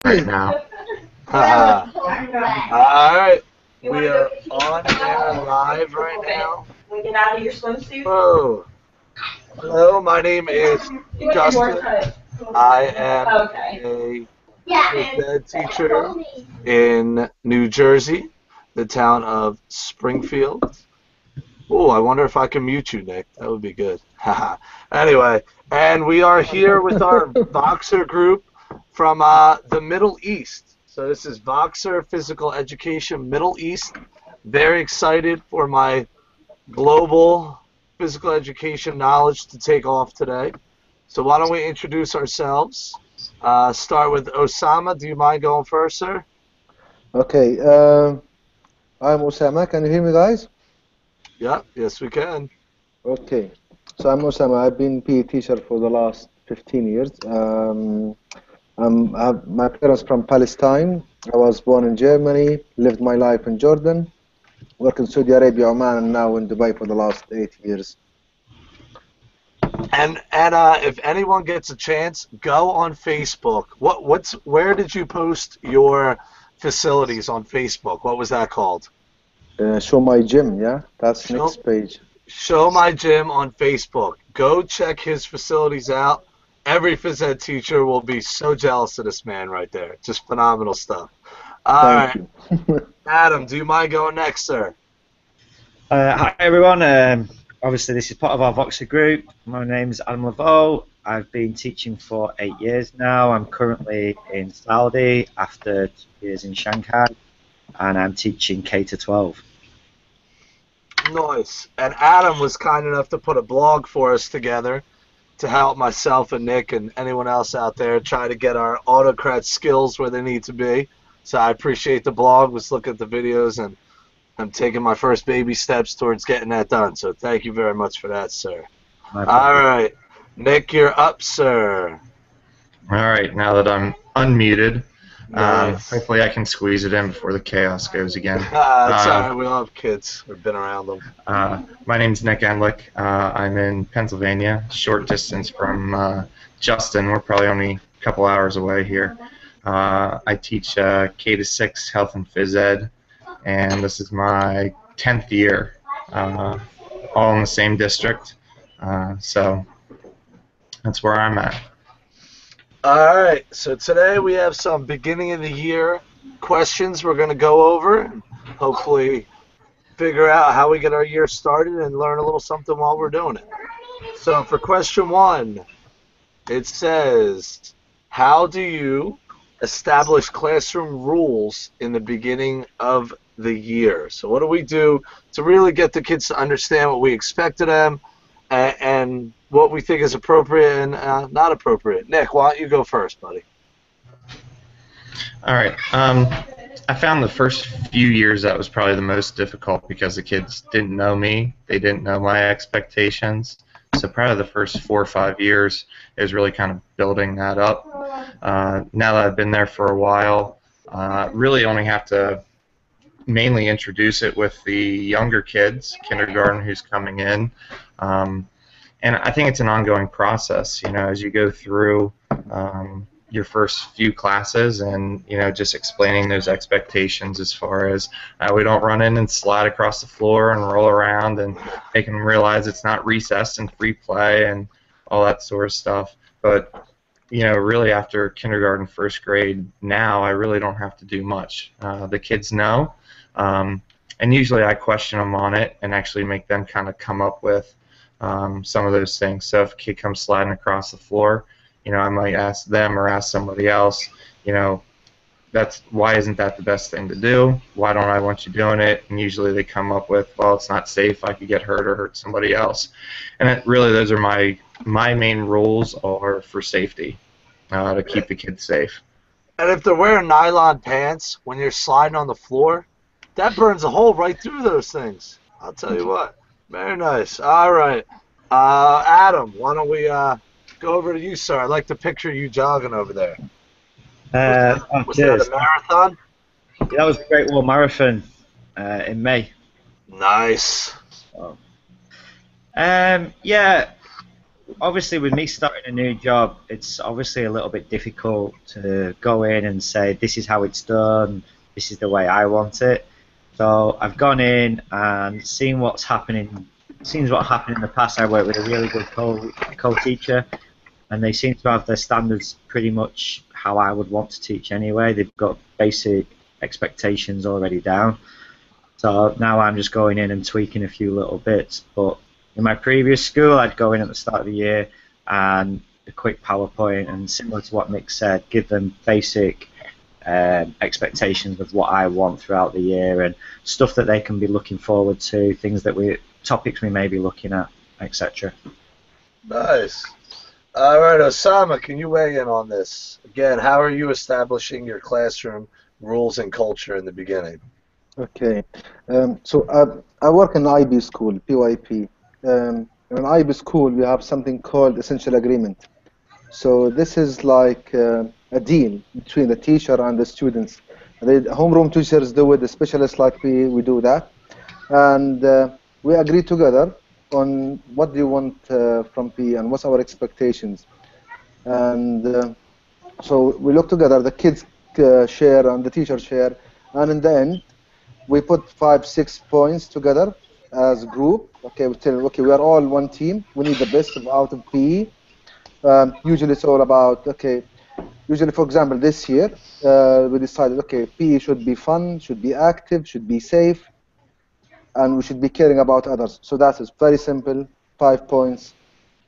right now. All right, we are on air live right now. Get out of your swimsuit. Whoa. Hello, my name is Justin. I am Okay. a phys ed teacher in New Jersey, the town of Springfield. Oh, I wonder if I can mute you, Nick. That would be good. Anyway, and we are here with our Voxer group from the Middle East. So this is Voxer Physical Education Middle East. Very excited for my global physical education knowledge to take off today. So why don't we introduce ourselves? Start with Osama. Do you mind going first, sir? Okay, I'm Osama. Can you hear me, guys? Yeah, yes, we can. Okay, so I'm Osama. I've been PE teacher for the last 15 years. I have my parents from Palestine. I was born in Germany, lived my life in Jordan, worked in Saudi Arabia, Oman, and now in Dubai for the last 8 years. And if anyone gets a chance, go on Facebook. Where did you post your facilities on Facebook? What was that called? Show my gym, yeah? That's Show, next page. Show My Gym on Facebook. Go check his facilities out. Every phys ed teacher will be so jealous of this man right there. Just phenomenal stuff. All Thank right, you. Adam, do you mind going next, sir? Hi everyone. Obviously, this is part of our voxer group. My name is Adam Laveau. I've been teaching for 8 years now. I'm currently in Saudi after 2 years in Shanghai, and I'm teaching K to 12. Nice. And Adam was kind enough to put a blog for us together to help myself and Nick and anyone else out there try to get our autocrat skills where they need to be. So I appreciate the blog. Was looking at the videos, and I'm taking my first baby steps towards getting that done. So thank you very much for that, sir. My All pleasure. right, Nick, you're up, sir. All right, now that I'm unmuted, Nice. hopefully I can squeeze it in before the chaos goes again. It's all right. We all have kids. We've been around them. My name's Nick Endlick. I'm in Pennsylvania, short distance from Justin. We're probably only a couple hours away here. I teach K to 6 health and phys ed, and this is my 10th year, all in the same district. So that's where I'm at. All right, so today we have some beginning of the year questions we're going to go over and hopefully figure out how we get our year started and learn a little something while we're doing it. So for question 1, it says, how do you establish classroom rules in the beginning of the year? So what do we do to really get the kids to understand what we expect of them and what we think is appropriate and not appropriate? Nick, why don't you go first, buddy? All right. I found the first few years that was probably the most difficult because the kids didn't know me. They didn't know my expectations. So probably the first 4 or 5 years is really kind of building that up. Now that I've been there for a while, really only have to mainly introduce it with the younger kids, kindergarten who's coming in. And I think it's an ongoing process, you know, as you go through your first few classes and, you know, just explaining those expectations as far as we don't run in and slide across the floor and roll around and making them realize it's not recess and free play and all that sort of stuff. But, you know, really after kindergarten, first grade, now I really don't have to do much. The kids know, and usually I question them on it and actually make them kind of come up with some of those things. So if a kid comes sliding across the floor, you know, I might ask them or ask somebody else, you know, why isn't that the best thing to do? Why don't I want you doing it? And usually they come up with, well, it's not safe. I could get hurt or hurt somebody else. And really, those are my main rules are for safety, to keep the kids safe. And if they're wearing nylon pants when you're sliding on the floor, that burns a hole right through those things. I'll tell you what. Very nice. All right. Adam, why don't we go over to you, sir? I'd like to picture you jogging over there. Was that a marathon? Yeah, that was a Great Wall Marathon in May. Nice. Yeah, obviously with me starting a new job, it's obviously a little bit difficult to go in and say this is how it's done, this is the way I want it. So I've gone in and seen what's happening. Seen what happened in the past. I worked with a really good co-teacher, and they seem to have their standards pretty much how I would want to teach anyway. They've got basic expectations already down. So now I'm just going in and tweaking a few little bits. But in my previous school, I'd go in at the start of the year and a quick PowerPoint, and similar to what Nick said, give them basic expectations of what I want throughout the year and stuff that they can be looking forward to, topics we may be looking at, etc. Nice. All right, Osama, can you weigh in on this? Again, how are you establishing your classroom rules and culture in the beginning? Okay. I work in IB school, PYP. In IB school, we have something called essential agreement. So this is like a deal between the teacher and the students. The homeroom teachers do it, the specialists like we do that. And we agree together on what do you want from PE and what's our expectations. And so we look together, the kids share and the teachers share, and in the end, we put 5-6 points together as a group. Okay, we tell them, okay, we are all one team. We need the best out of PE. Usually it's all about, okay, usually for example this year, we decided, okay, PE should be fun, should be active, should be safe, and we should be caring about others. So that is very simple, 5 points.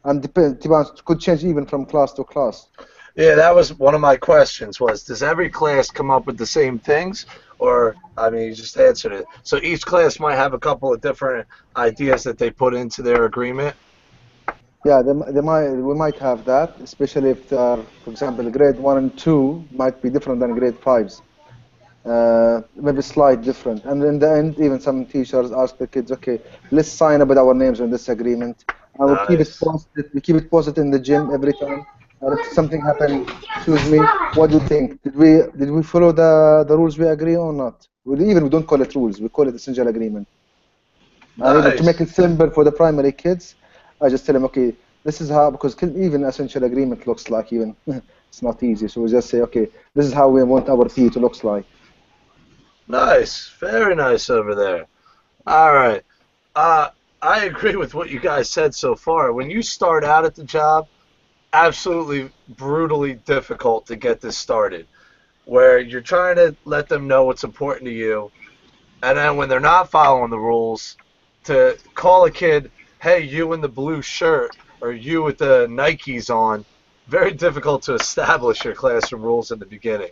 And depends, could change even from class to class. Yeah, that was one of my questions was, does every class come up with the same things? Or, I mean, you just answered it. So each class might have a couple of different ideas that they put into their agreement? Yeah, we might have that, especially if, for example, grade 1 and 2 might be different than grade 5s. Maybe slight different. And in the end, even some teachers ask the kids, okay, let's sign up with our names on this agreement. And we'll keep it posted. We keep it posted in the gym every time. And if something happened, excuse me, what do you think? Did we follow the rules we agree or not? We don't call it rules. We call it essential agreement. And even to make it simple for the primary kids, I just tell them, okay, this is how, because even essential agreement looks like even it's not easy. So we just say, okay, this is how we want our PE to look like. Nice, very nice over there. All right, I agree with what you guys said so far. When you start out at the job, absolutely brutally difficult to get this started, where you're trying to let them know what's important to you, and then when they're not following the rules, to call a kid, hey, you in the blue shirt, or you with the Nikes on, very difficult to establish your classroom rules in the beginning.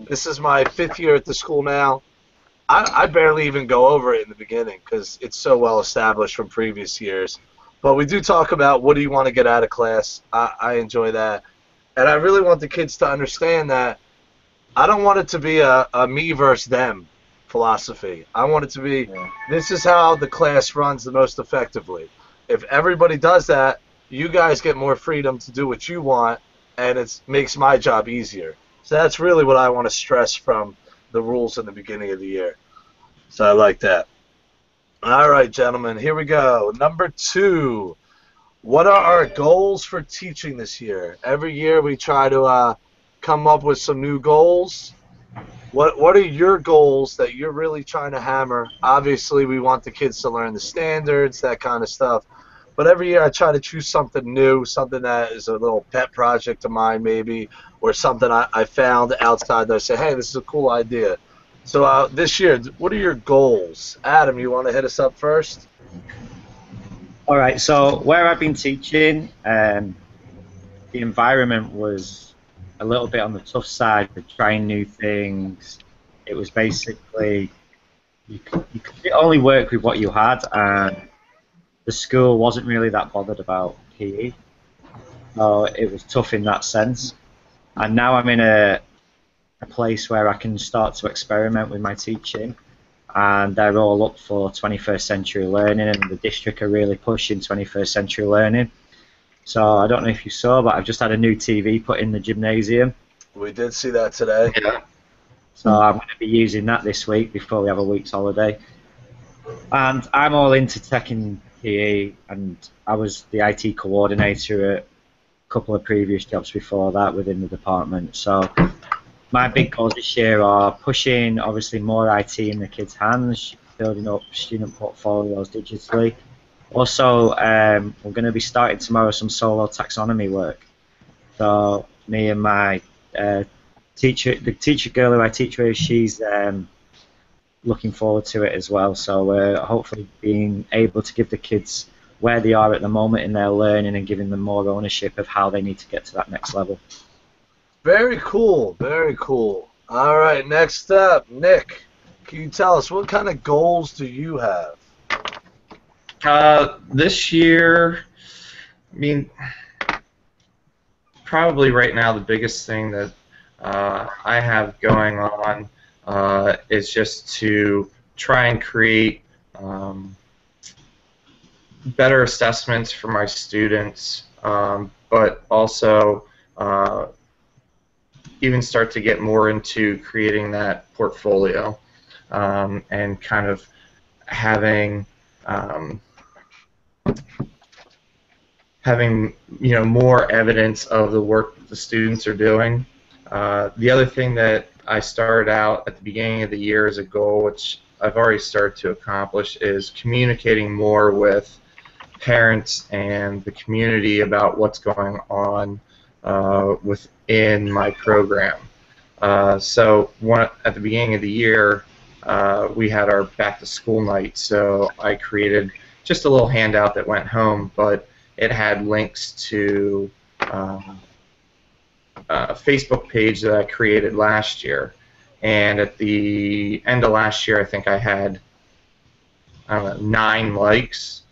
This is my 5th year at the school now. I barely even go over it in the beginning because it's so well established from previous years. But we do talk about what do you want to get out of class. I enjoy that. And I really want the kids to understand that I don't want it to be a me versus them philosophy. I want it to be, this is how the class runs the most effectively. If everybody does that, you guys get more freedom to do what you want, and it makes my job easier. So that's really what I want to stress from the rules in the beginning of the year. So I like that. All right, gentlemen, here we go. Number 2, what are our goals for teaching this year? Every year we try to come up with some new goals. What are your goals that you're really trying to hammer? Obviously, we want the kids to learn the standards, that kind of stuff. But every year I try to choose something new, something that is a little pet project of mine maybe, or something I found outside that I say, hey, this is a cool idea. So this year, what are your goals? Adam, you want to hit us up first? All right, so where I've been teaching, the environment was a little bit on the tough side for trying new things. It was basically, you could only work with what you had, and the school wasn't really that bothered about PE. So it was tough in that sense. And now I'm in a place where I can start to experiment with my teaching, and they're all up for 21st century learning, and the district are really pushing 21st century learning. So I don't know if you saw, but I've just had a new TV put in the gymnasium. We did see that today. Yeah. So I'm going to be using that this week before we have a week's holiday. And I'm all into taking PE, and I was the IT coordinator at a couple of previous jobs before that within the department. So my big goals this year are pushing obviously more IT in the kids' hands, building up student portfolios digitally. Also, we're going to be starting tomorrow some solo taxonomy work. So me and my teacher, the teacher girl who I teach with, she's looking forward to it as well. So we're hopefully being able to give the kids where they are at the moment in their learning and giving them more ownership of how they need to get to that next level. Very cool, very cool. All right, next up, Nick. Can you tell us what kind of goals do you have? This year, I mean, probably right now the biggest thing that I have going on is just to try and create better assessments for my students, but also even start to get more into creating that portfolio and kind of having more evidence of the work that the students are doing. The other thing that I started out at the beginning of the year as a goal, which I've already started to accomplish, is communicating more with parents and the community about what's going on within my program. So at the beginning of the year, we had our back-to-school night, so I created just a little handout that went home, but it had links to a Facebook page that I created last year. And at the end of last year, I think I had, I don't know, 9 likes,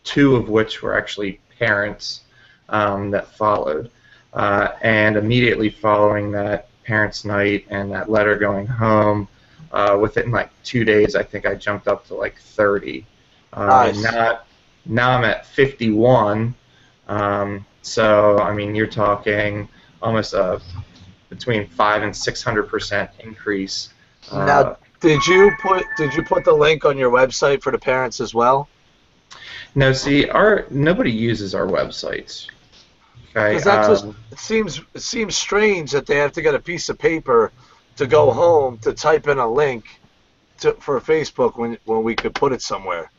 2 of which were actually parents that followed. And immediately following that parents' night and that letter going home, within like 2 days, I think I jumped up to like 30. Nice. Now I'm at 51. So I mean, you're talking almost a between 500% and 600% increase. Now, did you put the link on your website for the parents as well? No, see, nobody uses our websites. Okay. Because that just it seems strange that they have to get a piece of paper to go home to type in a link for Facebook when we could put it somewhere.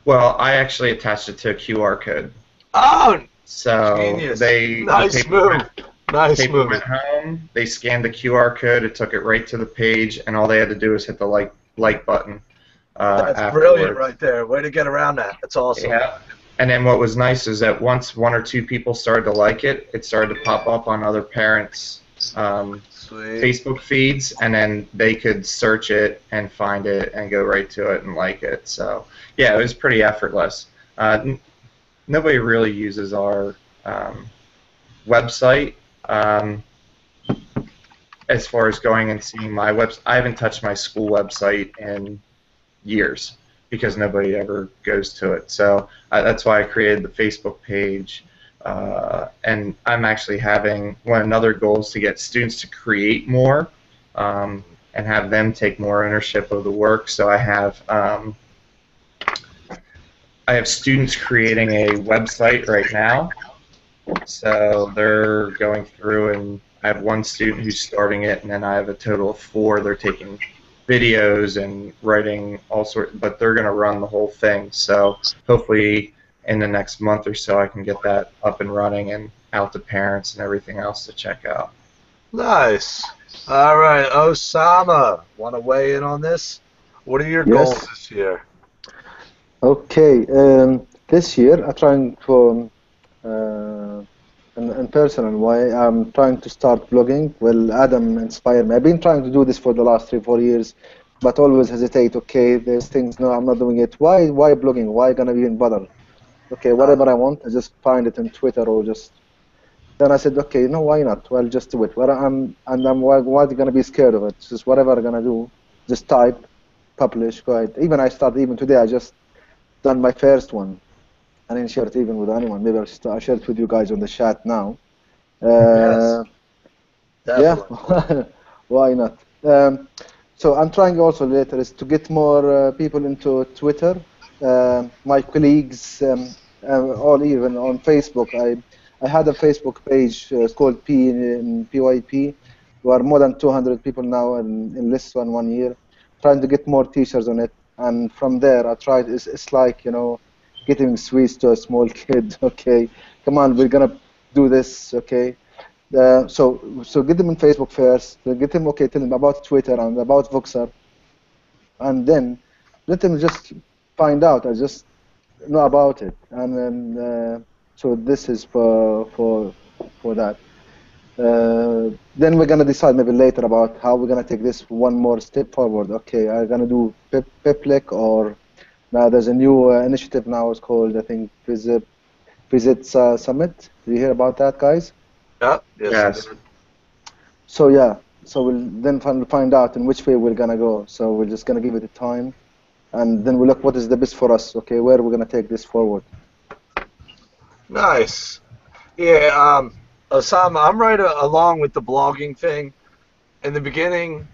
Well, I actually attached it to a QR code. Oh, so genius! Nice move. Nice move. Went home. They scanned the QR code. It took it right to the page, and all they had to do was hit the like button. That's afterwards. Brilliant, right there. Way to get around that. That's awesome. Yeah. And then what was nice is that once 1 or 2 people started to like it, it started to pop up on other parents' Facebook feeds, and then they could search it and find it and go right to it and like it. So yeah, it was pretty effortless. Nobody really uses our website. As far as going and seeing my website, I haven't touched my school website in years because nobody ever goes to it. So that's why I created the Facebook page. And I'm actually having another goal is to get students to create more and have them take more ownership of the work. So I have students creating a website right now. So they're going through, and I have 1 student who's starting it, and then I have a total of 4. They're taking videos and writing all sorts, but they're going to run the whole thing. So hopefully in the next month or so I can get that up and running and out to parents and everything else to check out. Nice. All right, Osama, want to weigh in on this? What are your goals this year? Okay, this year I'm trying to, in personal way, I'm trying to start blogging. Well, Adam inspired me. I've been trying to do this for the last 3-4 years, but always hesitate. Okay, there's things, no, I'm not doing it. Why blogging? Why gonna even bother? Okay, whatever I want, I just find it on Twitter or just. Then I said, okay, no, why not? Well, just do it. Why gonna be scared of it? Just whatever I'm gonna do, just type, publish, go ahead. I started even today. I just done my first one. I didn't share it even with anyone. Maybe I share it with you guys on the chat now. Yes. Yeah, why not? So I'm trying also later is to get more people into Twitter. my colleagues, all even on Facebook. I had a Facebook page. It's called PYP. We are more than 200 people now in less than 1 year, trying to get more teachers on it. And from there, I tried. It's like, getting sweets to a small kid. Okay, come on, we're gonna do this. Okay. So get them on Facebook first. Get them, okay, tell them about Twitter and about Voxer, and then let them just find out. I just know about it, and then so this is for that. Then we're gonna decide maybe later about how we're gonna take this one more step forward. Okay, I'm gonna do Piplic, or now there's a new initiative now. It's called, I think, Visit Summit. Do you hear about that, guys? Yeah. Yes. Yes. So yeah, so we'll then find out in which way we're gonna go. So we're just gonna give it a time, and then we'll look what is the best for us. Okay, where we're gonna take this forward. Nice. Yeah. Osama, I'm right along with the blogging thing. In the beginning,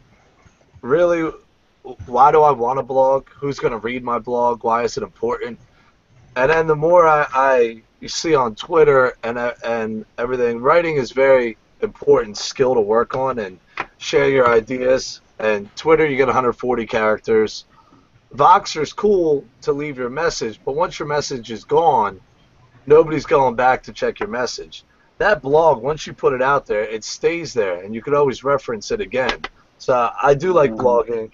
really, why do I want to blog? Who's going to read my blog? Why is it important? And then the more you see on Twitter and everything, writing is very important skill to work on and share your ideas. And Twitter, you get 140 characters. Voxer's cool to leave your message, but once your message is gone, nobody's going back to check your message. That blog, once you put it out there, it stays there, and you could always reference it again. So I do like blogging.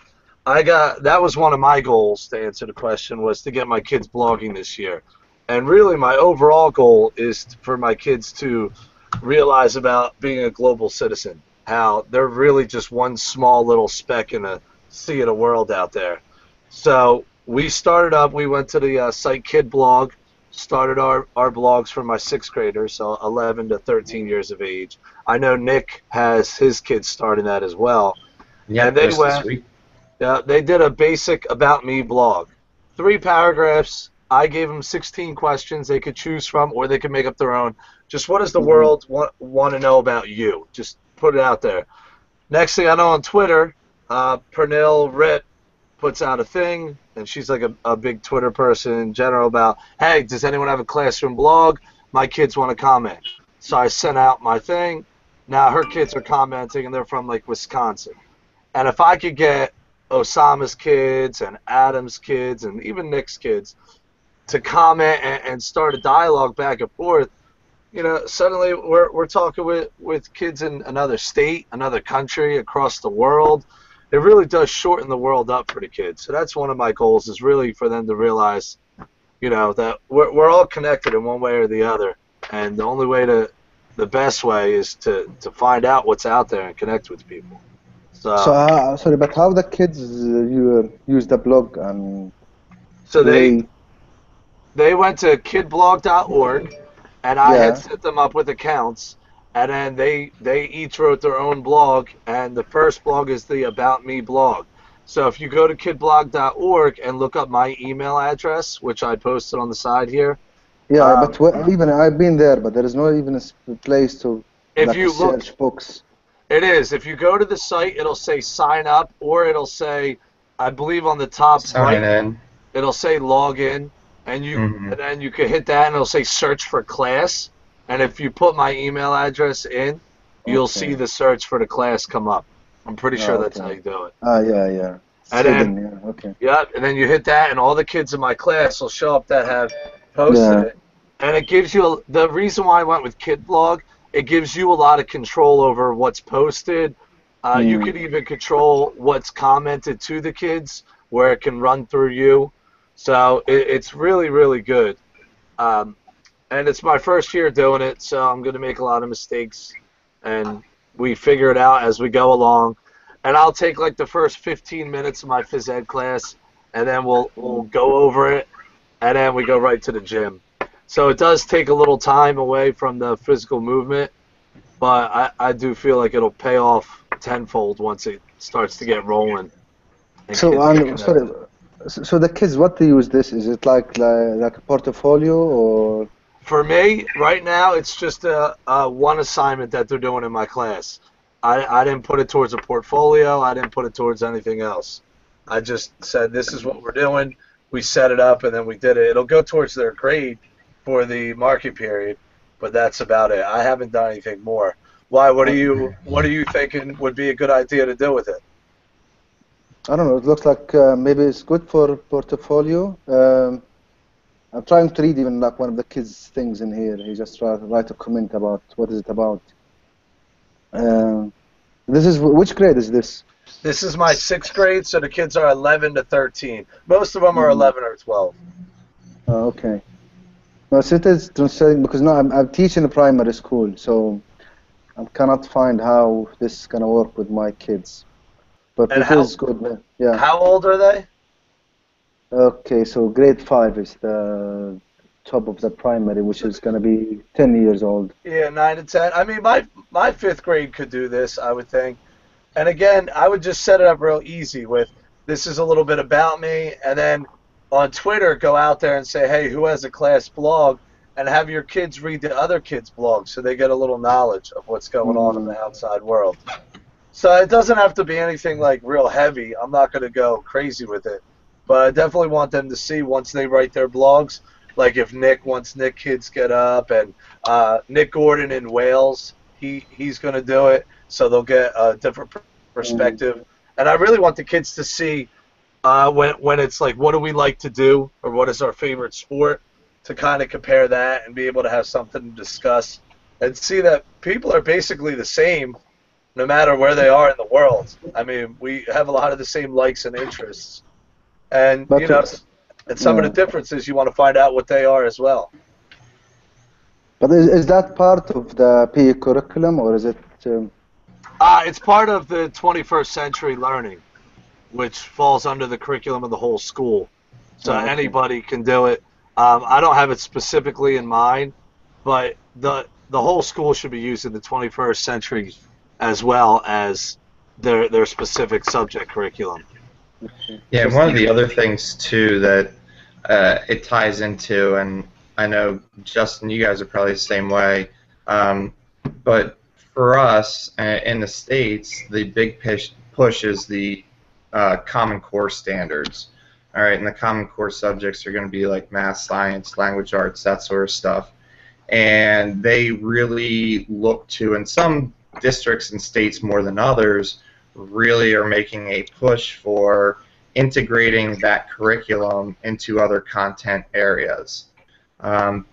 That was one of my goals, to answer the question, was to get my kids blogging this year. And really my overall goal is for my kids to realize about being a global citizen, how they're really just one small little speck in a sea of the world out there. So we went to the Site Kid blog, started our blogs for my sixth graders, so 11 to 13 years of age. I know Nick has his kids starting that as well. Yeah, and they this went, week. they did a basic About Me blog. 3 paragraphs. I gave them 16 questions they could choose from, or they could make up their own. Just what does the world want to know about you? Just put it out there. Next thing I know, on Twitter, Pernil Ritt puts out a thing, and she's like a big Twitter person in general, about, hey, does anyone have a classroom blog? My kids want to comment. So I sent out my thing. Now her kids are commenting, and they're from like Wisconsin. And if I could get Osama's kids and Adam's kids and even Nick's kids to comment and start a dialogue back and forth, suddenly we're talking with kids in another state, another country, across the world. It really does shorten the world up for the kids. So that's one of my goals, is really for them to realize, that we're all connected in one way or the other. And the best way is to find out what's out there and connect with people. So Sorry, but how the kids use the blog, and so they went to kidblog.org, and I had set them up with accounts, and then they each wrote their own blog, and the first blog is the About Me blog. So if you go to kidblog.org and look up my email address, which I posted on the side here. Yeah, but even I've been there, but there is no even a place to search books. It is. If you go to the site, it'll say sign up, or it'll say, I believe on the top Sign right, in. it'll say log in, and and then you can hit that, and it'll say search for class. And if you put my email address in, you'll see the search for the class come up. I'm pretty sure that's how you do it. Yeah. And then you hit that, and all the kids in my class will show up that have posted it. And it gives you the reason why I went with KidBlog. It gives you a lot of control over what's posted. You could even control what's commented to the kids, where it can run through you. So it's really, really good. And it's my first year doing it, so I'm going to make a lot of mistakes. And we figure it out as we go along. And I'll take like the first 15 minutes of my phys ed class, and then we'll go over it, and then we go right to the gym. So it does take a little time away from the physical movement, but I do feel like it'll pay off tenfold once it starts to get rolling. So the kids, what do you use this? Is it like a portfolio, or? For me, right now, it's just a one assignment that they're doing in my class. I didn't put it towards a portfolio. I didn't put it towards anything else. I just said, this is what we're doing. we set it up and then we did it. It'll go towards their grade for the market period, but that's about it. I haven't done anything more. Why? What are you thinking would be a good idea to do with it? I don't know. It looks like maybe it's good for portfolio. I'm trying to read even like one of the kids' things in here. He just write a comment about what is it about. This is which grade is this? This is my 6th grade, so the kids are 11 to 13. Most of them are 11 or 12. Oh, okay. No, so it is translating because no, I'm teaching a primary school, so I cannot find how this is gonna work with my kids. But And it is good. Yeah. How old are they? Okay, so grade 5 is the top of the primary, which is gonna be 10 years old. Yeah, 9 to 10. I mean, my 5th grade could do this, I would think. And again, I would just set it up real easy with, this is a little bit about me, and then on Twitter, go out there and say, hey, who has a class blog, and have your kids read the other kids' blogs so they get a little knowledge of what's going on in the outside world. So it doesn't have to be anything like real heavy. I'm not going to go crazy with it. But I definitely want them to see once they write their blogs, like if once Nick Kids get up, and Nick Gordon in Wales, he's going to do it, so they'll get a different perspective. And I really want the kids to see when it's like, what do we like to do, or what is our favorite sport, to kind of compare that and be able to have something to discuss and see that people are basically the same no matter where they are in the world. I mean, we have a lot of the same likes and interests. And, But you know, and some of the differences, you want to find out what they are as well. But is that part of the PE curriculum, or is it? It's part of the 21st century learning, which falls under the curriculum of the whole school. So anybody can do it. I don't have it specifically in mind, but the whole school should be using the 21st century as well as their specific subject curriculum. Yeah, and one of the other things too that it ties into, and I know Justin, you guys are probably the same way, but for us in the States, the big push is the Common Core standards. All right, and the Common Core subjects are going to be like math, science, language arts, that sort of stuff. And they really look to, in some districts and states more than others, really are making a push for integrating that curriculum into other content areas.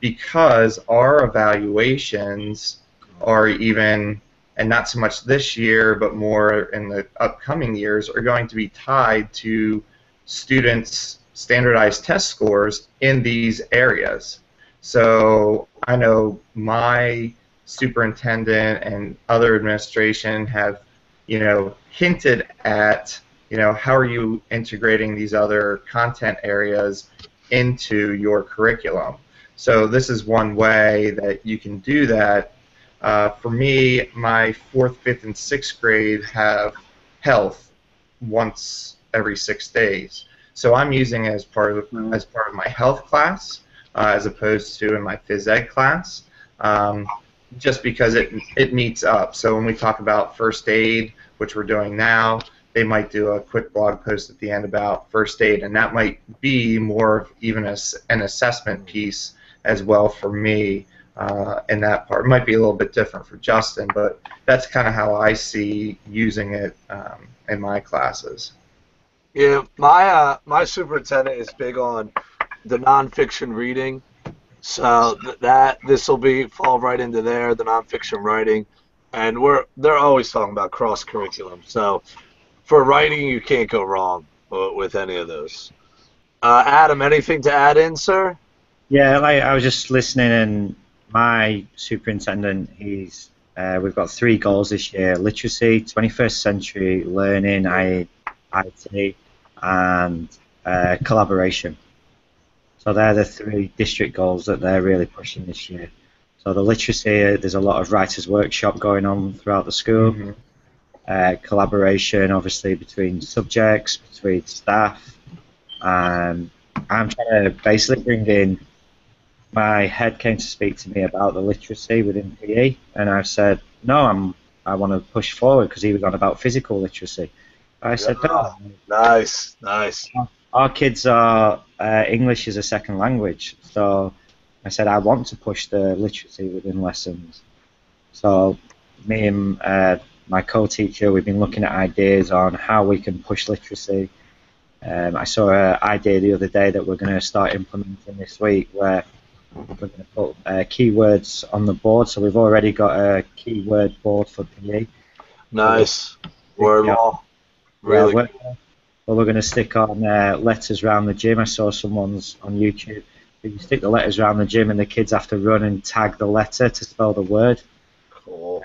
Because our evaluations are even, and not so much this year, but more in the upcoming years, are going to be tied to students' standardized test scores in these areas. So I know my superintendent and other administration have, hinted at, how are you integrating these other content areas into your curriculum. So this is one way that you can do that. For me, my 4th, 5th, and 6th grade have health once every 6 days. So I'm using it as part of my health class, as opposed to in my phys ed class, just because it meets up. So when we talk about first aid, which we're doing now, they might do a quick blog post at the end about first aid, and that might be more of even an assessment piece as well for me in that part. It might be a little bit different for Justin, but that's kind of how I see using it in my classes. Yeah, my superintendent is big on the nonfiction reading, so this will fall right into there, the nonfiction writing, and they're always talking about cross curriculum. So for writing, you can't go wrong with any of those. Adam, anything to add in, sir? Yeah, I was just listening, and my superintendent, we've got 3 goals this year: literacy, 21st century learning, IT, and collaboration. So they're the 3 district goals that they're really pushing this year. So the literacy, there's a lot of writers' workshop going on throughout the school. Mm-hmm. Collaboration, obviously, between subjects, between staff. I'm trying to basically bring in, my head came to speak to me about the literacy within PE, and I said, no, I want to push forward, because he was on about physical literacy. I said, no. Nice. our kids are English as a second language, so I said I want to push the literacy within lessons. So me and my co-teacher, we've been looking at ideas on how we can push literacy. I saw an idea the other day that we're going to start implementing this week, where we're going to put keywords on the board. So we've already got a keyword board for PE. Nice. Word wall. Really. Yeah, we're going to stick on letters around the gym. I saw someone's on YouTube. You stick the letters around the gym, and the kids have to run and tag the letter to spell the word. Cool.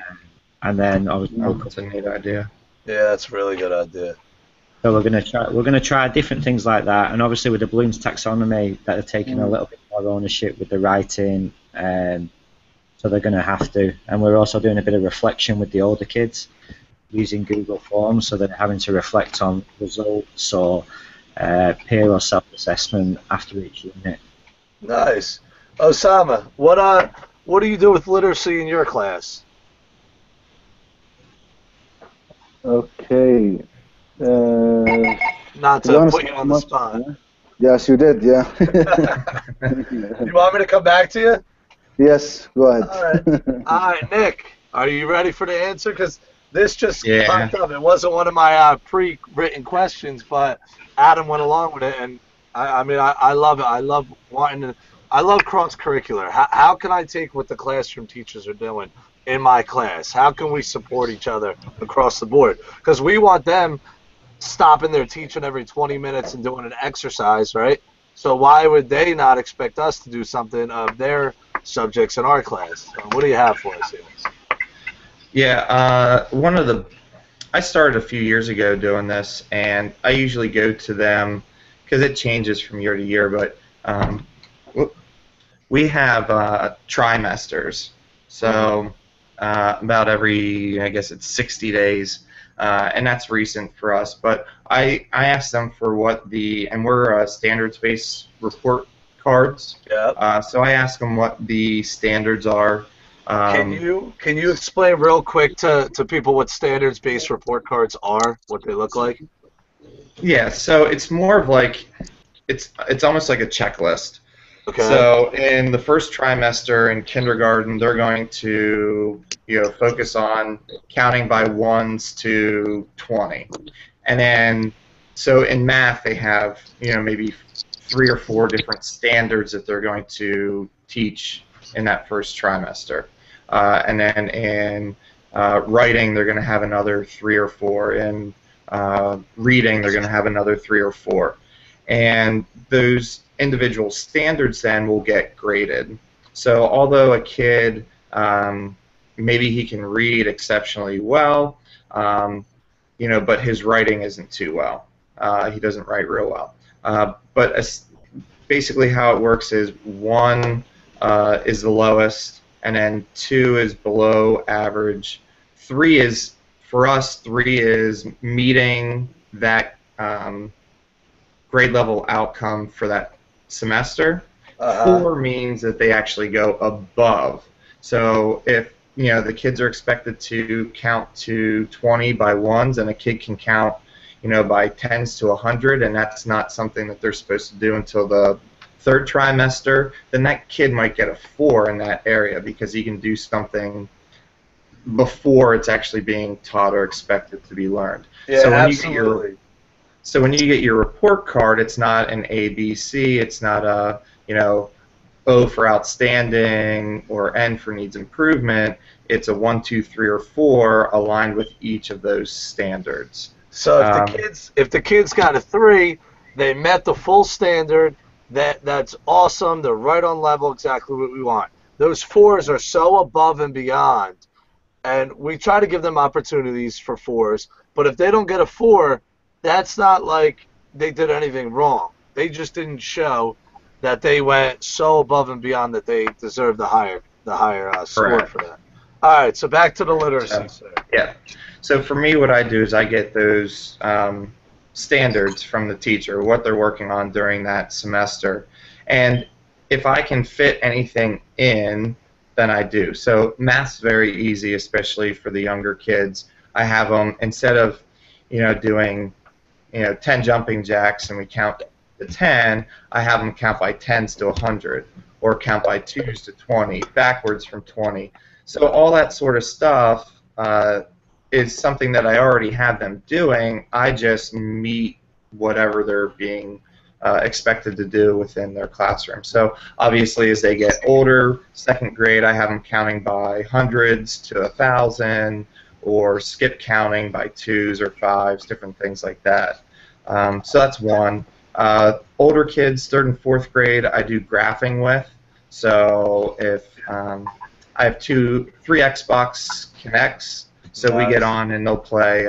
And then That's a neat idea. Yeah, that's a really good idea. So we're gonna try different things like that, and obviously with the Bloom's taxonomy, that are taking a little bit more ownership with the writing, so they're gonna have to. And we're also doing a bit of reflection with the older kids, using Google Forms, so they're having to reflect on results or peer or self-assessment after each unit. Nice. Osama, what do you do with literacy in your class? Okay. Not To be to honest, put you on the much, spot. yeah. Yes, you did, yeah. You want me to come back to you? Yes, go ahead. All right, Nick, are you ready for the answer? Because this just Yeah. popped up. It wasn't one of my pre-written questions, but Adam went along with it, and I mean, I love it. I love wanting to. I love cross-curricular. How can I take what the classroom teachers are doing in my class? How can we support each other across the board? Because we want them stopping their teaching every 20 minutes and doing an exercise, right? So why would they not expect us to do something of their subjects in our class? So what do you have for us here? Yeah, I started a few years ago doing this, and I usually go to them because it changes from year to year, but we have trimesters, so about every, I guess it's 60 days, and that's recent for us. But I asked them for and we're standards-based report cards. Yeah. So I asked them what the standards are. Can you explain real quick to people what standards-based report cards are, what they look like? Yeah, so it's more of like it's almost like a checklist. Okay. So in the first trimester in kindergarten, they're going to focus on counting by 1s to 20, and then so in math they have maybe 3 or 4 different standards that they're going to teach in that first trimester, and then in writing they're going to have another 3 or 4. In reading they're going to have another 3 or 4. And those individual standards then will get graded. So although a kid, maybe he can read exceptionally well, but his writing isn't too well. He doesn't write real well. But basically how it works is 1 is the lowest, and then 2 is below average. 3 is, for us, 3 is meeting that grade level outcome for that semester. 4 means that they actually go above. So if the kids are expected to count to 20 by 1s, and a kid can count by 10s to 100, and that's not something that they're supposed to do until the 3rd trimester, then that kid might get a 4 in that area because he can do something before it's actually being taught or expected to be learned. Yeah, so when absolutely. So when you get your report card, it's not an A, B, C. It's not a O for outstanding or N for needs improvement. It's a 1, 2, 3, or 4 aligned with each of those standards. So if the kids got a 3, they met the full standard. That's awesome. They're right on level, exactly what we want. Those 4s are so above and beyond, and we try to give them opportunities for 4s. But if they don't get a 4, that's not like they did anything wrong. They just didn't show that they went so above and beyond that they deserve the higher score for that. All right, so back to the literacy, sir. Yeah. So for me, what I do is I get those standards from the teacher, what they're working on during that semester, and if I can fit anything in, then I do. So math's very easy, especially for the younger kids. I have them, instead of doing 10 jumping jacks and we count to 10, I have them count by 10s to 100, or count by 2s to 20, backwards from 20. So all that sort of stuff is something that I already have them doing. I just meet whatever they're being expected to do within their classroom. So obviously, as they get older, second grade, I have them counting by hundreds to 1,000, or skip counting by 2s or 5s, different things like that. So that's one. Older kids, third and fourth grade, I do graphing with. So if I have three Xbox Connects, so we get on and they'll play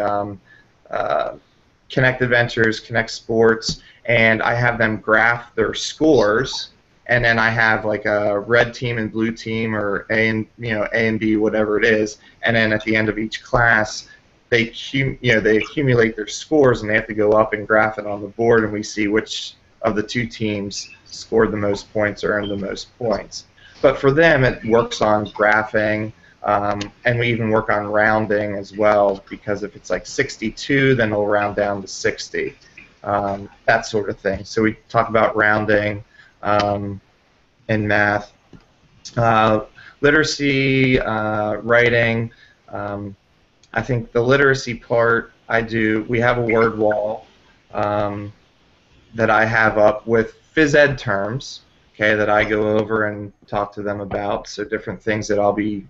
Connect Adventures, Connect Sports, and I have them graph their scores, and then I have like a red team and blue team, or A and B, whatever it is, and then at the end of each class, they accumulate their scores, and they have to go up and graph it on the board, and we see which of the two teams scored the most points or earned the most points. But for them, it works on graphing. And we even work on rounding as well, because if it's like 62, then we'll round down to 60, that sort of thing. So we talk about rounding in math. Literacy, writing. I think the literacy part, we have a word wall that I have up with phys ed terms, okay, that I go over and talk to them about. So different things that I'll be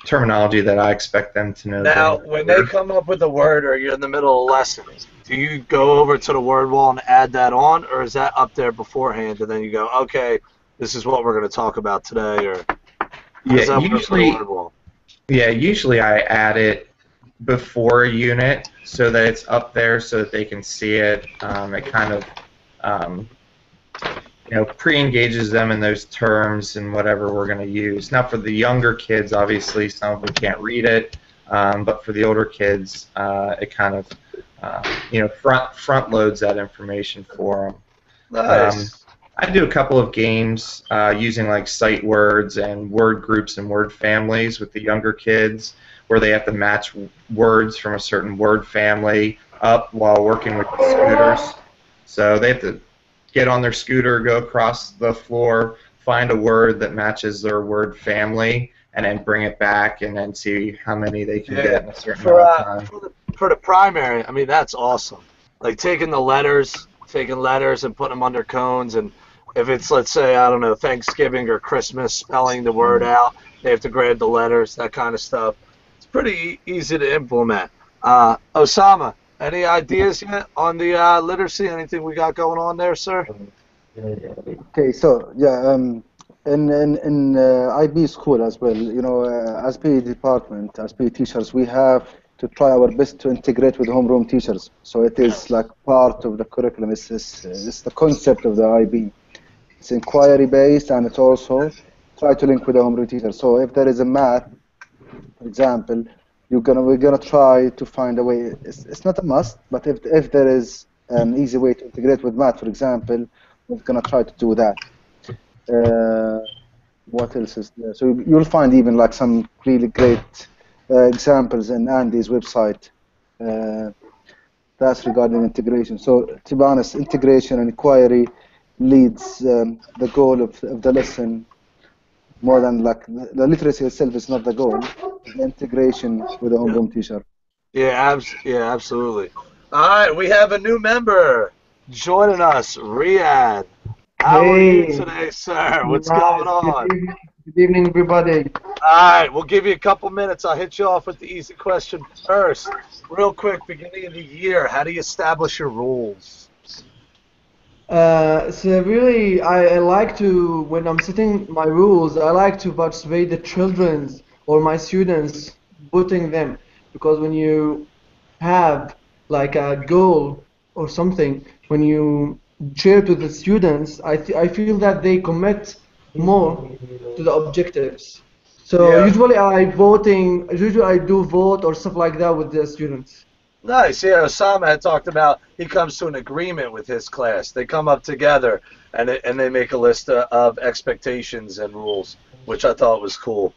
terminology that I expect them to know. Now, when they come up with a word, or you're in the middle of a lesson, do you go over to the word wall and add that on, or is that up there beforehand, and then you go, okay, this is what we're going to talk about today, or yeah, usually I add it before a unit so that it's up there so that they can see it. It kind of pre-engages them in those terms and whatever we're going to use. Now, for the younger kids, obviously, some of them can't read it, but for the older kids, it kind of, front loads that information for them. Nice. I do a couple of games using like sight words and word groups and word families with the younger kids, where they have to match words from a certain word family up while working with the scooters. So they have to get on their scooter, go across the floor, find a word that matches their word family, and then bring it back, and then see how many they can get in a certain amount of time. For the primary, I mean, that's awesome. Like taking letters and putting them under cones, and if it's, let's say, I don't know, Thanksgiving or Christmas, spelling the word out, they have to grab the letters, that kind of stuff. It's pretty easy to implement. Osama, any ideas yet on the literacy? Anything we got going on there, sir? Okay, so yeah, in IB school as well, as PE department, as PE teachers, we have to try our best to integrate with homeroom teachers. So it is like part of the curriculum. It's the concept of the IB. It's inquiry based, and it's also try to link with the homeroom teacher. So if there is a math, for example, we're gonna try to find a way. It's not a must, but if there is an easy way to integrate with math, for example, we're gonna try to do that. What else is there? So you'll find even like some really great examples in Andy's website. That's regarding integration. So to be honest, integration and inquiry leads the goal of the lesson more than like the literacy itself is not the goal. The integration with the homeroom teacher. Yeah, absolutely. All right, we have a new member joining us, Riyadh. How are you today, sir? What's going on? Good evening, everybody. All right, we'll give you a couple minutes. I'll hit you off with the easy question first. Real quick, beginning of the year, how do you establish your rules? So really, I like to, when I'm setting my rules, I like to participate the children's or my students, putting them, because when you have like a goal or something, when you share to the students, I feel that they commit more to the objectives. So usually I do vote or stuff like that with the students. Nice. Yeah, Osama had talked about he comes to an agreement with his class. They come up together and they make a list of expectations and rules, which I thought was cool.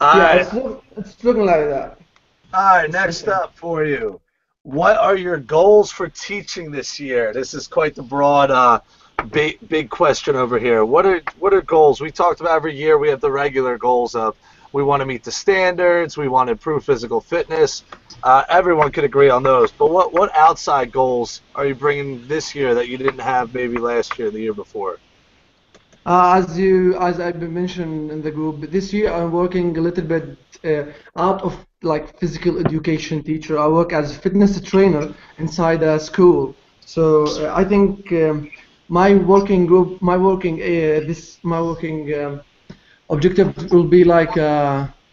It's looking like that. All right, next up for you. What are your goals for teaching this year? This is quite the broad, big question over here. What are goals? We talked about every year we have the regular goals of we want to meet the standards, we want to improve physical fitness. Everyone could agree on those. But what outside goals are you bringing this year that you didn't have maybe last year, the year before? As I mentioned in the group, this year I'm working a little bit out of like physical education teacher. I work as a fitness trainer inside a school. So I think my working group, my working objective will be like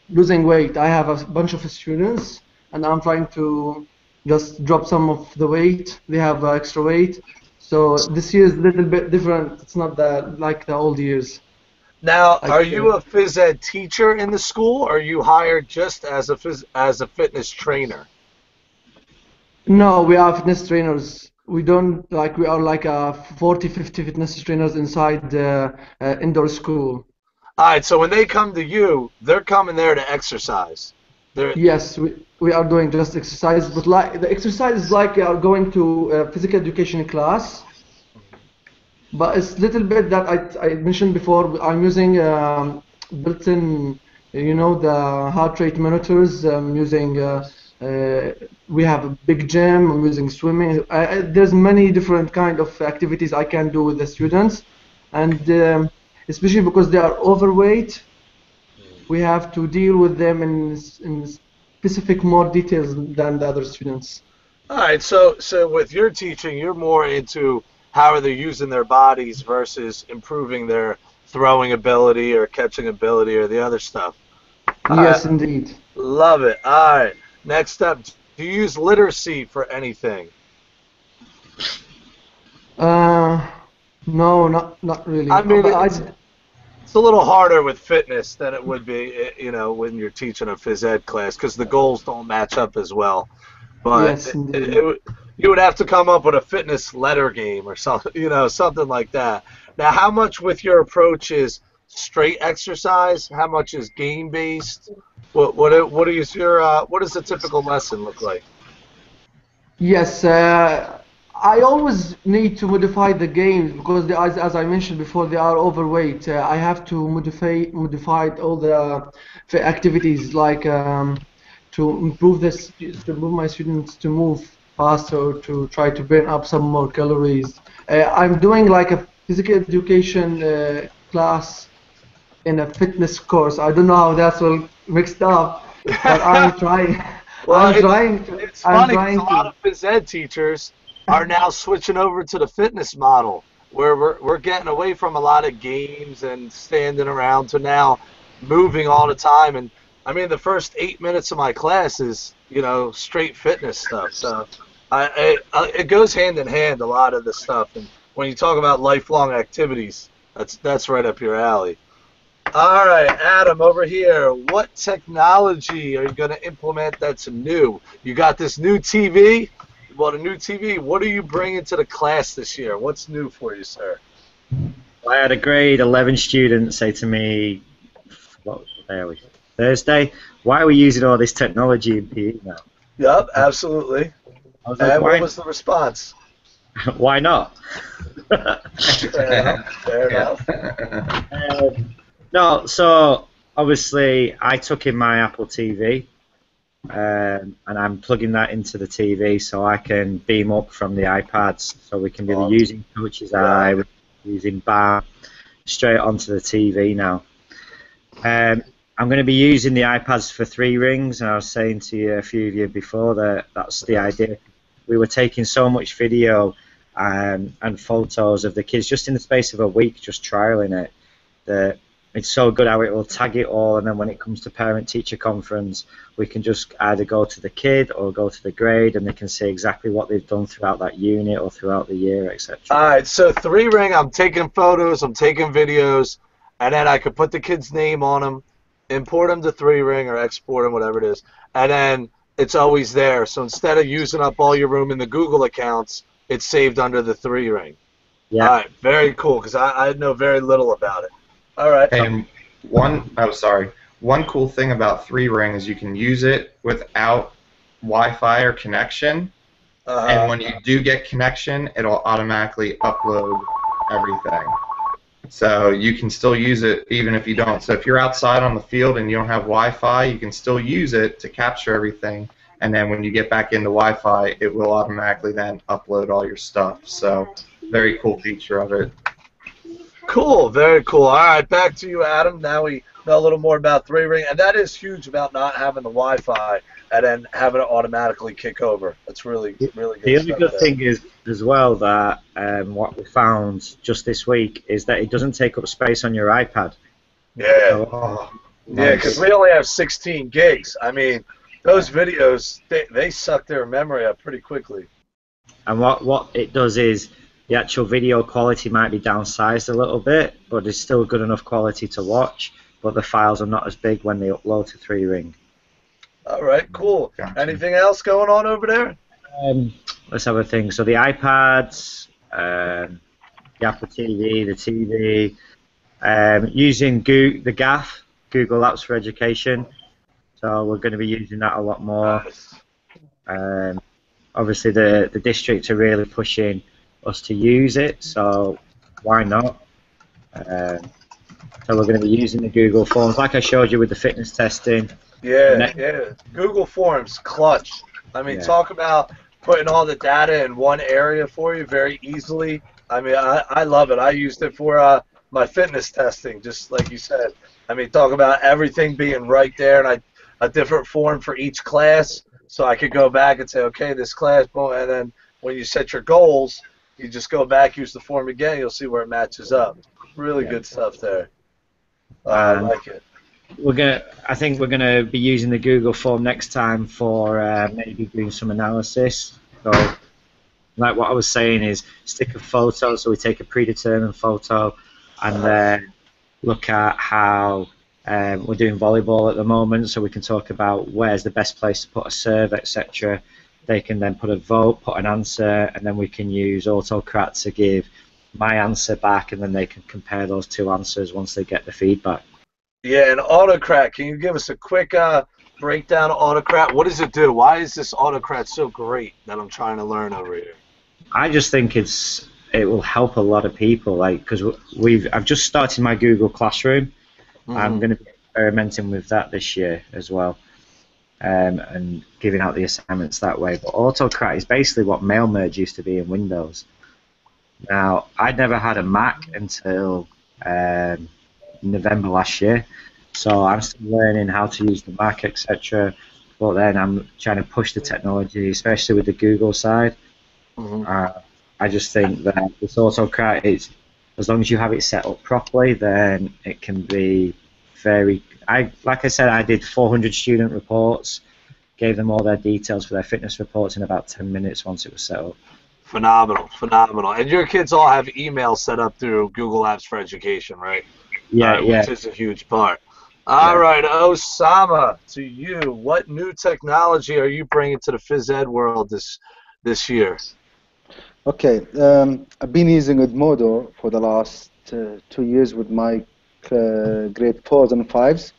losing weight. I have a bunch of students, and I'm trying to just drop some of the weight. They have extra weight. So this year is a little bit different. It's not that like the old years. Now, Like are you a phys ed teacher in the school, or are you hired just as a fitness trainer? no, we are fitness trainers. We don't like we are like 40, 50 fitness trainers inside the indoor school. All right, so when they come to you, they're coming there to exercise. They're Yes, we are doing just exercise, but like the exercise is like we are going to physical education class. But it's little bit that I mentioned before. I'm using built-in, the heart rate monitors. I'm using. We have a big gym. I'm using swimming. There's many different kind of activities I can do with the students, and especially because they are overweight, we have to deal with them in specific more details than the other students. all right. So with your teaching, you're more into how are they using their bodies versus improving their throwing ability or catching ability or the other stuff. All right, Yes, indeed. love it. All right. Next up, do you use literacy for anything? Uh, no, not really. I mean, But it's a little harder with fitness than it would be, when you're teaching a phys ed class because the goals don't match up as well. But yes, indeed. you would have to come up with a fitness letter game or something, something like that. Now, how much with your approach is straight exercise? How much is game based? What does a typical lesson look like? Yes, I always need to modify the games because as I mentioned before, they are overweight. I have to modify all the activities like to improve to move my students to move faster, to try to burn up some more calories. I'm doing like a physical education class in a fitness course. I don't know how that's all mixed up, but I'm trying. Well, I'm trying to. it's I'm funny because a trying lot to. of phys ed teachers are now switching over to the fitness model, where we're getting away from a lot of games and standing around to now moving all the time. And I mean, the first 8 minutes of my class is straight fitness stuff. So it goes hand in hand, a lot of the stuff. And when you talk about lifelong activities, that's right up your alley. All right, Adam, over here. What technology are you going to implement that's new? You got this new TV? Well, a new TV. What are you bringing to the class this year? What's new for you, sir? I had a grade 11 student say to me, what day are we? Thursday, why are we using all this technology in PE now? Yep, absolutely. I was like, And what why, was the response? why not? Fair enough. Fair enough. No, so obviously I took in my Apple TV and I'm plugging that into the TV so I can beam up from the iPads so we can be using Coach's Eye, we're using BAM straight onto the TV now. I'm going to be using the iPads for 3 rings, and I was saying to you, a few of you before that's the idea. We were taking so much video and photos of the kids just in the space of a week, just trialing it. That it's so good how it will tag it all, and then when it comes to parent-teacher conference, we can just either go to the kid or go to the grade, and they can see exactly what they've done throughout that unit or throughout the year, etc. All right, so 3 ring, I'm taking photos, I'm taking videos, and then I could put the kid's name on them, import them to 3 ring or export them, whatever it is, and then it's always there. So instead of using up all your room in the Google accounts, it's saved under the 3 ring. Yeah. All right, very cool, because I know very little about it. All right. And one cool thing about 3 ring is you can use it without Wi-Fi or connection, And when you do get connection, it'll automatically upload everything. So you can still use it even if you don't. So if you're outside on the field and you don't have Wi-Fi, you can still use it to capture everything. And then when you get back into Wi-Fi, it will automatically then upload all your stuff. So very cool feature of it. Cool, very cool. All right, back to you, Adam. Now we know a little more about 3-ring, and that is huge about not having the Wi-Fi and then having it automatically kick over. That's really, really good. The other stuff good there. thing is as well that what we found just this week is that it doesn't take up space on your iPad. Yeah, So, yeah, because we only have 16 gigs. I mean, those videos they suck their memory up pretty quickly. and what it does is the actual video quality might be downsized a little bit, but it's still good enough quality to watch. But the files are not as big when they upload to 3-ring. All right, cool. Gotcha. Anything else going on over there? Let's have a think. So the iPads, the Apple TV, the TV, using the GAF, Google Apps for Education. So we're going to be using that a lot more. Nice. Obviously, the districts are really pushing us to use it, so why not? So we're going to be using the Google Forms, like I showed you with the fitness testing. Yeah, yeah. Google Forms, clutch. I mean, Yeah. talk about putting all the data in one area for you very easily. I mean, I love it. I used it for my fitness testing, just like you said. I mean, talk about everything being right there, and a different form for each class, so I could go back and say, okay, this class, boom, and then when you set your goals, you just go back, use the form again, you'll see where it matches up. Really good stuff there. I like it. I think we're gonna be using the Google form next time for maybe doing some analysis. So, like what I was saying is, stick a photo. So we take a predetermined photo, and then look at how we're doing volleyball at the moment. So we can talk about where's the best place to put a serve, etc. They can then put a vote, put an answer, and then we can use AutoCrat to give my answer back, and then they can compare those two answers once they get the feedback. Yeah, and Autocrat, can you give us a quick breakdown of Autocrat? What does it do? Why is this Autocrat so great that I'm trying to learn over here? I just think it will help a lot of people, like because I've just started my Google Classroom. I'm going to be experimenting with that this year as well, and giving out the assignments that way. But Autocrat is basically what Mail Merge used to be in Windows. Now, I'd never had a Mac until November last year, so I'm still learning how to use the Mac, etc. But then I'm trying to push the technology, especially with the Google side. I just think that this Autocrat is, as long as you have it set up properly, then it can be very. Like I said, I did 400 student reports, gave them all their details for their fitness reports in about 10 minutes once it was set up. Phenomenal, phenomenal. And your kids all have email set up through Google Apps for Education, right? Yeah, yeah. Which is a huge part. All right, Osama, to you, what new technology are you bringing to the phys ed world this year? Okay, I've been using Edmodo for the last 2 years with my grade 4s and 5s,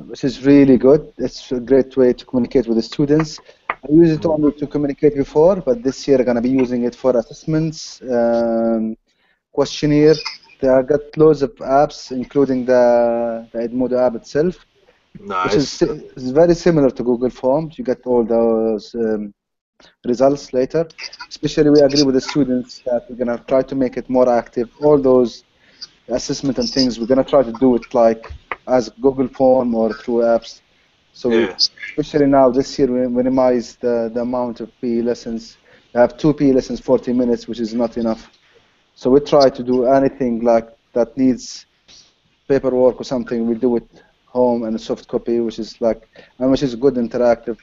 which is really good. It's a great way to communicate with the students. I used it only to communicate before, but this year I'm going to be using it for assessments, questionnaire. I got loads of apps, including the Edmodo app itself, which is very similar to Google Forms. You get all those results later. Especially, we agree with the students that we're going to try to make it more active. All those assessment and things, we're going to try to do it like as Google Form or through apps. So especially now, this year, we minimize the amount of PE lessons. We have 2 PE lessons, 40 minutes, which is not enough. So we try to do anything like that needs paperwork or something. We do it home and a soft copy, which is good interactive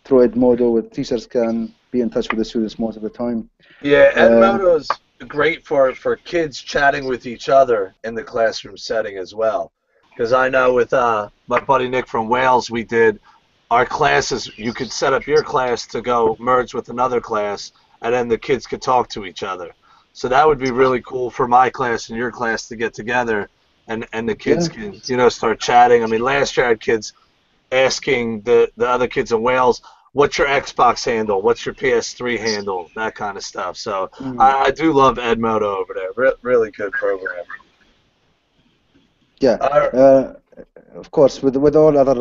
through Edmodo, where teachers can be in touch with the students most of the time. Yeah, Edmodo is great for kids chatting with each other in the classroom setting as well. Because I know with my buddy Nick from Wales, we did our classes. You could set up your class to go merge with another class, and then the kids could talk to each other. So that would be really cool for my class and your class to get together, and the kids can start chatting. I mean, last year I had kids asking the other kids in Wales, what's your Xbox handle, what's your PS3 handle, that kind of stuff. So Mm. I do love Edmodo over there. Really good program. Yeah. Uh, Of course, with all other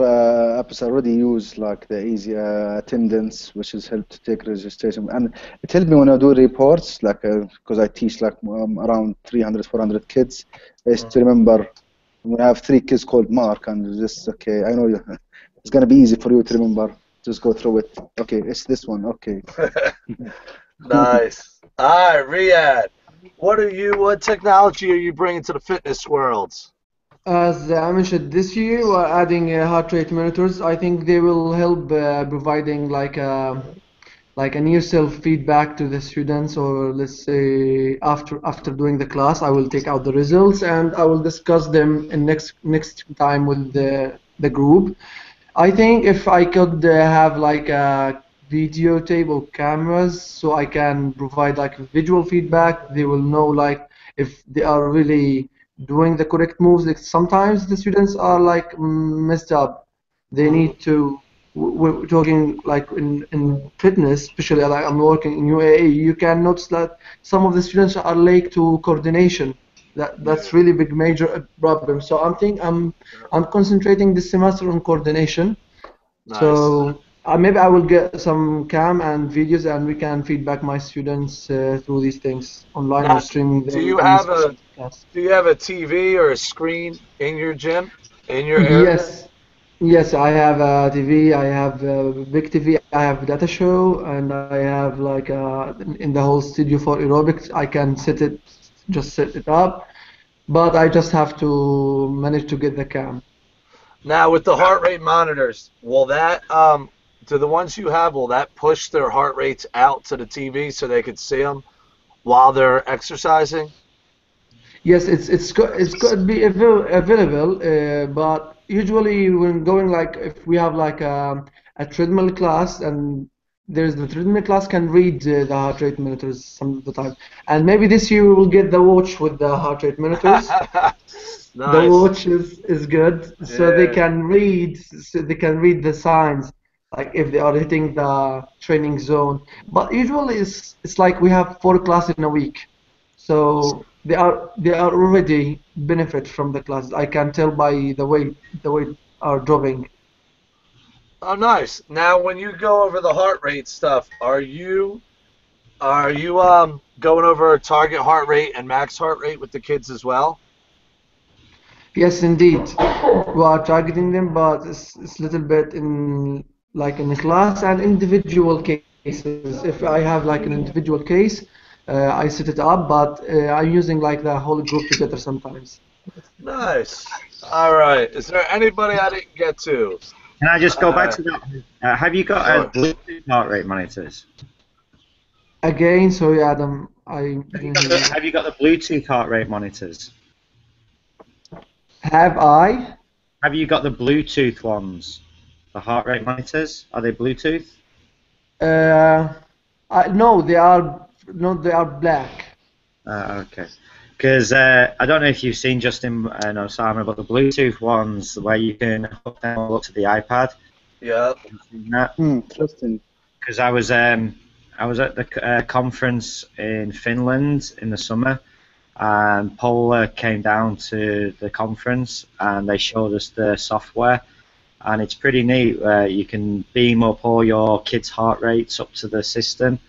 apps, I already use like the easy attendance, which has helped to take registration, and it helped me when I do reports, like because I teach like around 300, 400 kids. I used to remember when I have 3 kids called Mark, and just okay, I know you, it's gonna be easy for you to remember. Just go through it. Okay, it's this one. Okay. nice. All right, Riyadh. What technology are you bringing to the fitness world? As I mentioned, this year we're adding heart rate monitors. I think they will help providing like a near self feedback to the students, or let's say after doing the class, I will take out the results and I will discuss them in next time with the group. I think if I could have like a videotape or cameras, so I can provide like visual feedback, they will know like if they are really doing the correct moves. Like sometimes the students are like messed up. They Mhm. need to. We're talking like in fitness, especially like I'm working in UAE. You can notice that some of the students are late to coordination. That's really big major problem. So I'm concentrating this semester on coordination. Nice. So maybe I will get some cam and videos, and we can feedback my students through these things online or Now, streaming do them you in a have special a class. do you have a TV or a screen in your gym, in your area? Yes, yes, I have a TV. I have a big TV. I have data show, and I have like in the whole studio for aerobics. I can just set it up, but I just have to manage to get the cam. Now, with the heart rate monitors, will that do the ones you have, will that push their heart rates out to the TV so they could see them while they're exercising? Yes, it's got to be available, but usually when going like if we have like a treadmill class, and there's the treadmill class can read the heart rate monitors some of the time, and maybe this year we will get the watch with the heart rate monitors. The Nice. watch is good, Yeah. so they can read the signs, like if they are hitting the training zone. But usually it's like we have 4 classes in a week, so they are already benefit from the classes. I can tell by the way are dropping. Oh, nice. Now, when you go over the heart rate stuff, are you going over target heart rate and max heart rate with the kids as well? Yes, indeed. We are targeting them, but it's little bit in like in the class and individual cases. If I have like an individual case, I set it up, but I'm using like the whole group together sometimes. Nice. All right. Is there anybody I didn't get to? Can I just go back Uh, to that? Have you got sure. Bluetooth heart rate monitors? Again, sorry, Adam, I didn't hear you. Have you got the Bluetooth heart rate monitors? Have I? Have you got the Bluetooth ones? The heart rate monitors? Are they Bluetooth? Uh, no, they are black. Okay. Because I don't know if you've seen Justin and Osama, but the Bluetooth ones where you can hook them all up to the iPad. Yep. Interesting. Because I was at the conference in Finland in the summer, and Polar came down to the conference and they showed us the software, and it's pretty neat. You can beam up all your kids' heart rates up to the system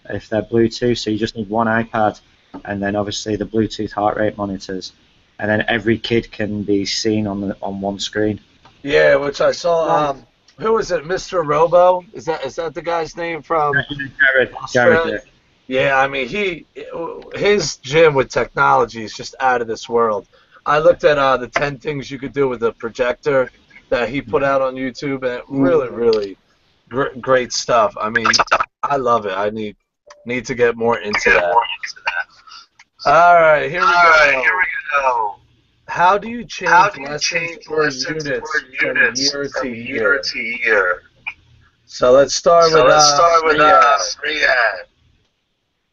if they're Bluetooth. So you just need one iPad, and then obviously the Bluetooth heart rate monitors, and then every kid can be seen on one screen. Yeah, which I saw. Nice. Who is it? Mr. Robo? Is that the guy's name from Jared, Australia? Yeah, I mean his gym with technology is just out of this world. I looked at the 10 things you could do with a projector that he put out on YouTube, and really, Mm. really great stuff. I mean, I love it. I need to get more into that. All right, here we go. How do you change lessons or units from year to year? So let's start with Riyadh.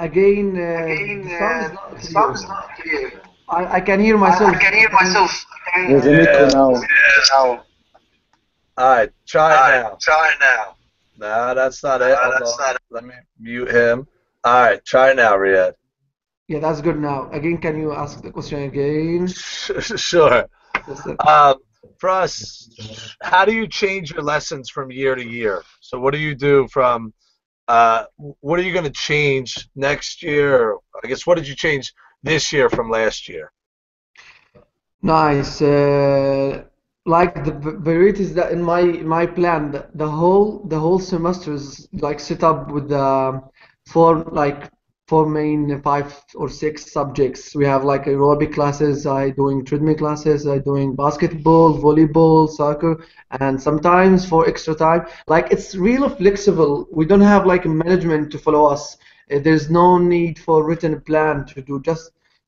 Again, the sound is not clear. I can hear myself. There's an echo Yeah. now. All right, try it now. No, that's not it. Hold on. Let me mute him. All right, try now, Riyadh. Yeah, that's good now. Again, can you ask the question again? Sure. Yes, sir. For us, how do you change your lessons from year to year? So what do you do from what are you going to change next year? I guess what did you change this year from last year? Nice. Like the varieties that in my plan, the whole semester is like set up with four main, 5 or 6 subjects. We have like aerobic classes. I doing treadmill classes. I doing basketball, volleyball, soccer, and sometimes for extra time. Like it's really flexible. We don't have like a management to follow us. There's no need for written plan to do.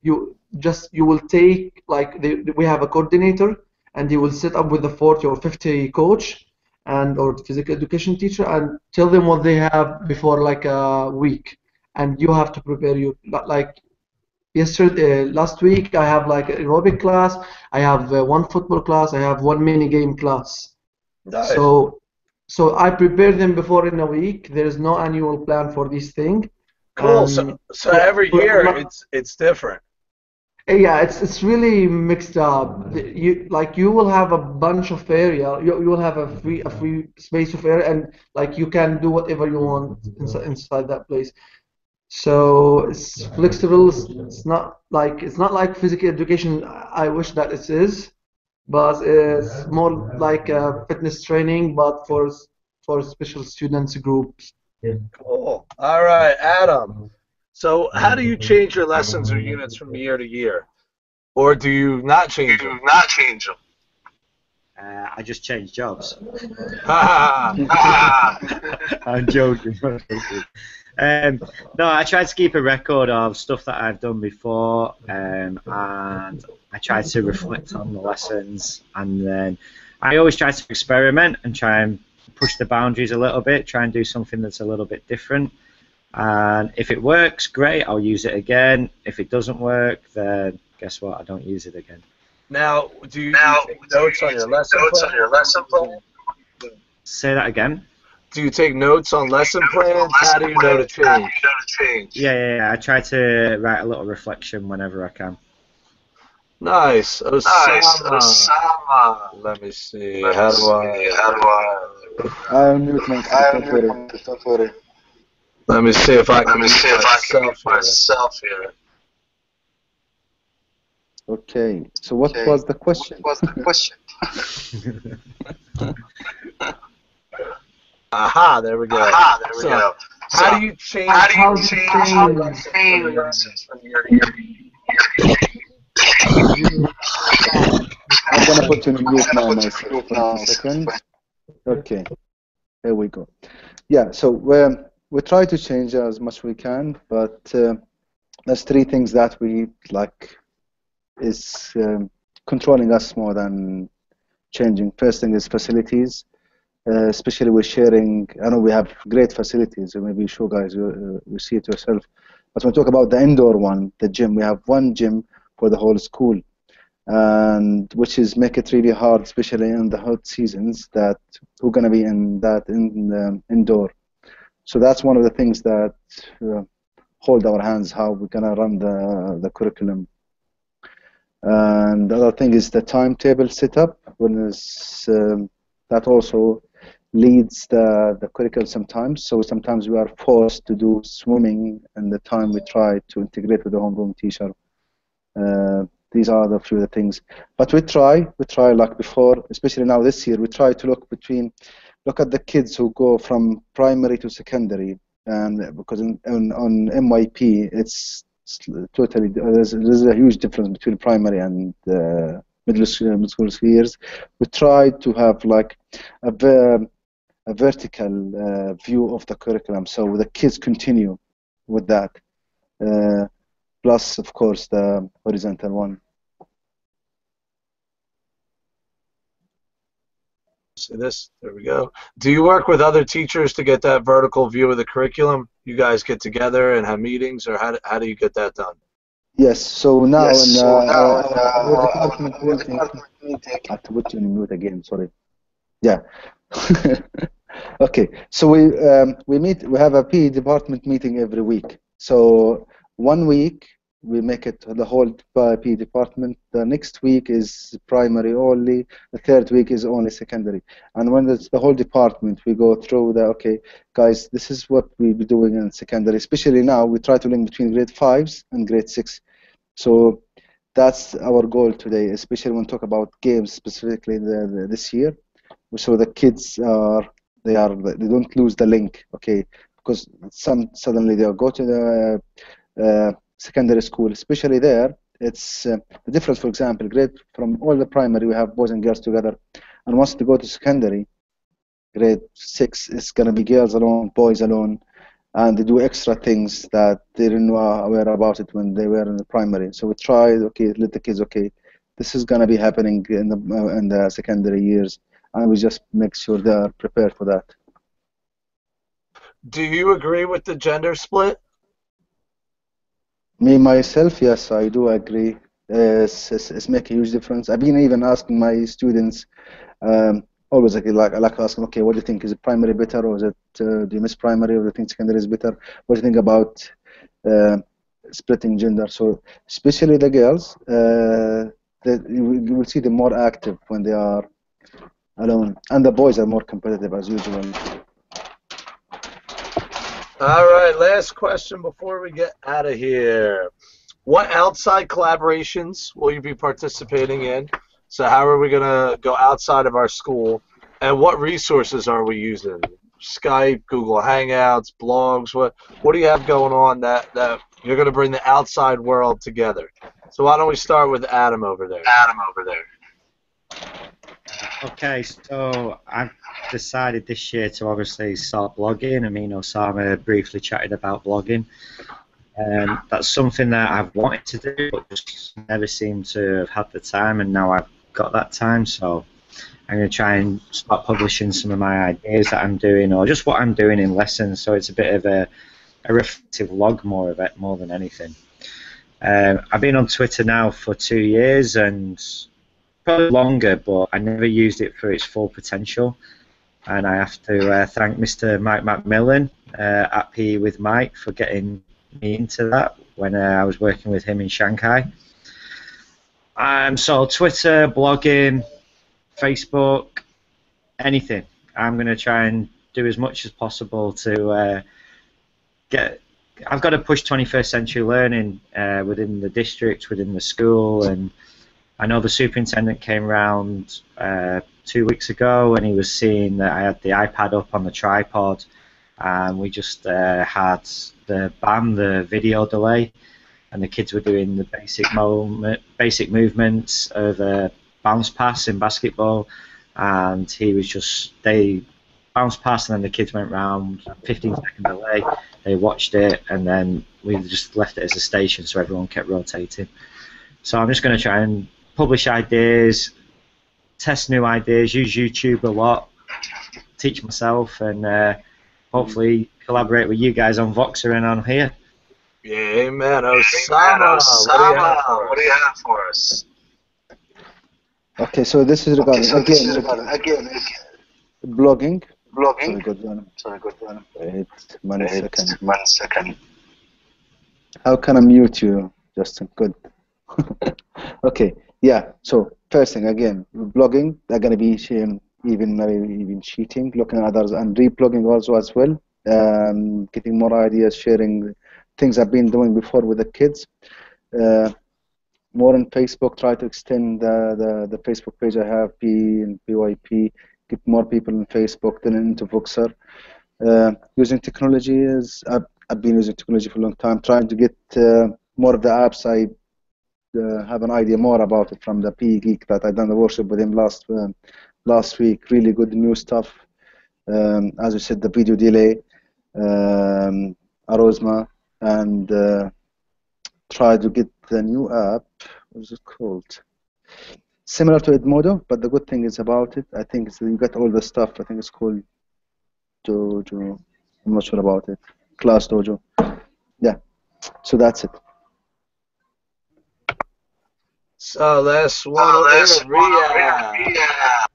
You will take like we have a coordinator, and he will set up with the 40 or 50 coach and or physical education teacher and tell them what they have before like a week, and you have to prepare you like yesterday last week I have like aerobic class, I have one football class, I have one mini game class. Nice. So I prepare them before in a week. There is no annual plan for this thing. Cool. And So every year it's different. yeah, it's really mixed up. You will have a bunch of area. You will have a free space of area, and like you can do whatever you want inside that place. So it's flexible. It's not like physical education. I wish that it is, but it's more like fitness training, but for special students groups. Cool. All right, Adam. So how do you change your lessons or units from year to year? Or do you not change them? I just changed jobs. Ha I'm joking. No, I try to keep a record of stuff that I've done before, and I try to reflect on the lessons, and then I always try to experiment and try and push the boundaries a little bit, try and do something that's a little bit different. And if it works, great, I'll use it again. If it doesn't work, then guess what? I don't use it again. Now, do you take notes on your lesson plan? Say that again. Do you take notes on lesson plans? How do you know to change? Yeah. I try to write a little reflection whenever I can. Nice. Osama. Let me see. How do I'll mute myself. Don't worry. Let me see if I can mute myself here. Okay. So what was the question? Aha, there we go. So, how do you change lessons from year to year? I'm gonna put you in mute now myself. Wait a second. Okay. Here we go. Yeah. So we try to change as much we can, but there's 3 things that we like is controlling us more than changing. First thing is facilities, especially with sharing. I know we have great facilities, and maybe you show guys you see it yourself. But when we talk about the indoor one, the gym, we have one gym for the whole school, and which is make it really hard, especially in the hot seasons, that we're gonna be in indoor. So that's one of the things that hold our hands how we're gonna run the curriculum. And the other thing is the timetable setup. That also leads the curriculum sometimes. So sometimes we are forced to do swimming, and the time we try to integrate with the homeroom teacher. These are the few of the things. But we try like before, especially now this year, we try to look at the kids who go from primary to secondary, and because on MYP it's totally there's a huge difference between primary and middle school years. We try to have like a vertical view of the curriculum, so the kids continue with that. Plus, of course, the horizontal one. See this? There we go. Do you work with other teachers to get that vertical view of the curriculum? You guys get together and have meetings, or how do you get that done? Yes. So now, our department meeting. I have to put you in mute again. Sorry. Yeah. Okay, so we meet. We have a PE department meeting every week. So one week we make it the whole PE department. The next week is primary only. The third week is only secondary. And when it's the whole department, we go through the okay, guys. This is what we be doing in secondary. Especially now, we try to link between grade fives and grade six. So that's our goal today, especially when we talk about games specifically this year. So the kids they don't lose the link, okay? Because some suddenly they'll go to the secondary school, especially there. It's the difference. For example, grade from all the primary, we have boys and girls together, and once they go to secondary, grade six is gonna be girls alone, boys alone, and they do extra things that they didn't know aware about it when they were in the primary. So we try, okay, let the kids, okay, this is gonna be happening in the secondary years, and we just make sure they are prepared for that. Do you agree with the gender split? Me myself, yes, I do agree. It's make a huge difference. I've been even asking my students, always I like to ask them, okay, what do you think? Is it primary better, or is it do you miss primary, or do you think secondary is better? What do you think about uh, splitting gender? So especially the girls, you will see them more active when they are alone, and the boys are more competitive as usual. All right, last question before we get out of here. What outside collaborations will you be participating in? So how are we going to go outside of our school? And what resources are we using? Skype, Google Hangouts, blogs? What do you have going on that you're going to bring the outside world together? So why don't we start with Adam over there? Okay, so I've decided this year to obviously start blogging. I mean, Osama briefly chatted about blogging. That's something that I've wanted to do, but just never seemed to have had the time, and now I've got that time. So I'm going to try and start publishing some of my ideas that I'm doing, or just what I'm doing in lessons. So it's a bit of a reflective log more than anything. I've been on Twitter now for 2 years, and probably longer, but I never used it for its full potential. And I have to thank Mr. Mike Macmillan at PE with Mike for getting me into that when I was working with him in Shanghai. So Twitter, blogging, Facebook, anything. I'm going to try and do as much as possible to get. I've got to push 21st century learning within the district, within the school, and I know the superintendent came around 2 weeks ago, and he was seeing that I had the iPad up on the tripod, and we just had the BAM, the video delay, and the kids were doing the basic movements of a bounce pass in basketball, and they bounced pass, and then the kids went round, 15-second delay, they watched it, and then we just left it as a station, so everyone kept rotating. So I'm just going to try and publish ideas, test new ideas, use YouTube a lot, teach myself, and hopefully collaborate with you guys on Voxer and on here. Yeah, amen. Osama, what do you have for us? Okay, so this is regarding again blogging. Sorry, good one. Wait, 1 second. How can I mute you, Justin? Good. Okay, yeah. So first thing, again, blogging. They're gonna be even cheating, looking at others, and reblogging also as well. Getting more ideas, sharing things I've been doing before with the kids. More on Facebook. Try to extend the Facebook page I have, P and PYP. Get more people on Facebook, then into voxer. Using technology is I've been using technology for a long time. Trying to get more of the apps. I have an idea more about it from the PE Geek that I done the workshop with him last week. Really good new stuff. As you said, the video delay, Arosma, and try to get the new app. What is it called? Similar to Edmodo, but the good thing is about it, I think, is that you get all the stuff. I think it's called Dojo. I'm not sure about it. Class Dojo. Yeah. So that's it. So last one over here, Riyadh.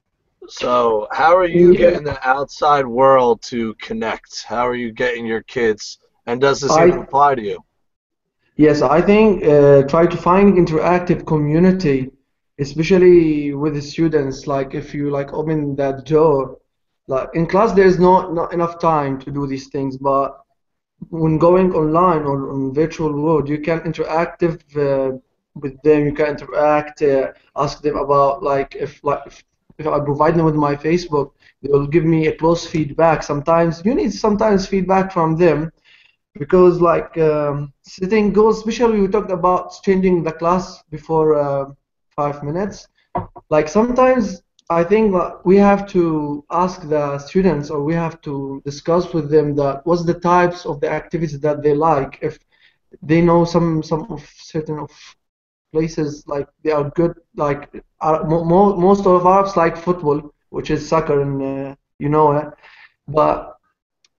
So, how are you Yeah, getting the outside world to connect? How are you getting your kids? And does this even I apply to you? yes, I think try to find interactive community, especially with the students. Like if you like open that door, like in class, there's not enough time to do these things, but when going online or on virtual world, you can interactive with them. You can interact, ask them about if I provide them with my Facebook, they will give me a close feedback. Sometimes you need sometimes feedback from them because setting goals, especially we talked about changing the class before 5 minutes. Like sometimes I think we have to ask the students or we have to discuss with them that what's the types of the activities that they like. If they know some of certain of places like they are good, like most of Arabs like football, which is soccer, and you know it. But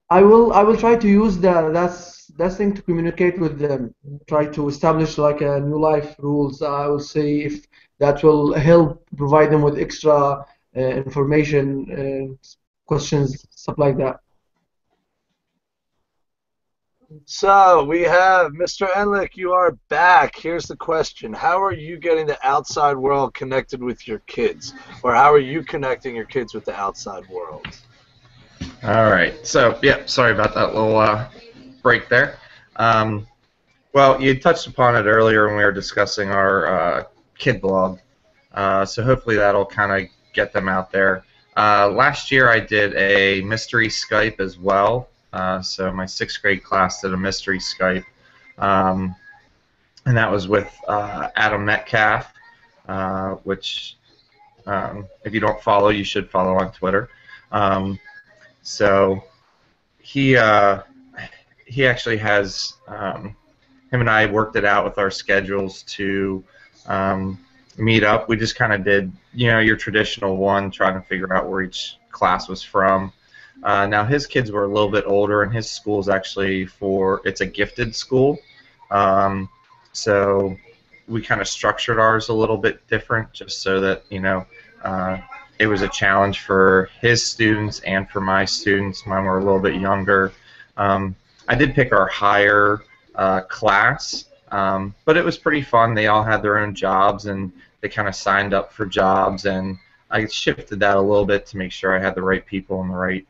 I will try to use that's thing to communicate with them. Try to establish like a new life rules. I will see if that will help provide them with extra information, questions, stuff like that. So, we have Mr. Enlick, you are back. Here's the question. How are you getting the outside world connected with your kids? Or how are you connecting your kids with the outside world? All right. So, yeah, sorry about that little break there. Um, well, you touched upon it earlier when we were discussing our kid blog. So hopefully that'll kind of get them out there. Last year I did a mystery Skype as well. So my sixth grade class did a mystery Skype. Um, and that was with Adam Metcalf, which if you don't follow, you should follow on Twitter. So he he actually has him and I worked it out with our schedules to meet up. We just kind of did your traditional one, trying to figure out where each class was from. Now his kids were a little bit older, and his school's actually it's a gifted school. Um, so we kind of structured ours a little bit different, just so that uh, it was a challenge for his students and for my students. Mine were a little bit younger. I did pick our higher class, but it was pretty fun. They all had their own jobs, and they kind of signed up for jobs, and I shifted that a little bit to make sure I had the right people in the right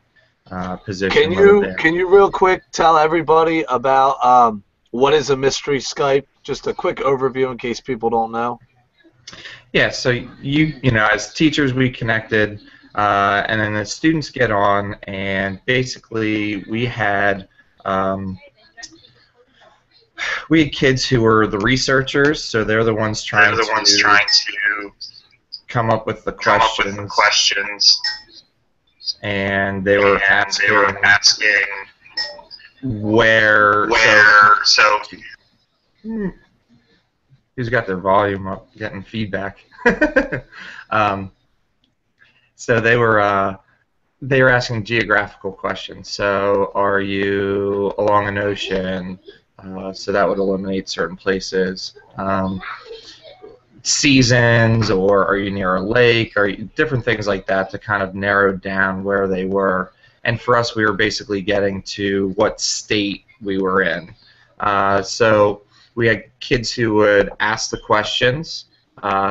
position. Can you real quick tell everybody about what is a mystery Skype? Just a quick overview in case people don't know. Yeah, so as teachers we connected, and then the students get on, and basically we had kids who were the researchers, so they're the ones trying to come up with the questions, and they were asking where. So who's got their volume up, getting feedback. So they were asking geographical questions. So are you along an ocean? So that would eliminate certain places. Seasons, or are you near a lake, or different things like that to kind of narrow down where they were. And for us, we were basically getting to what state we were in. So we had kids who would ask the questions.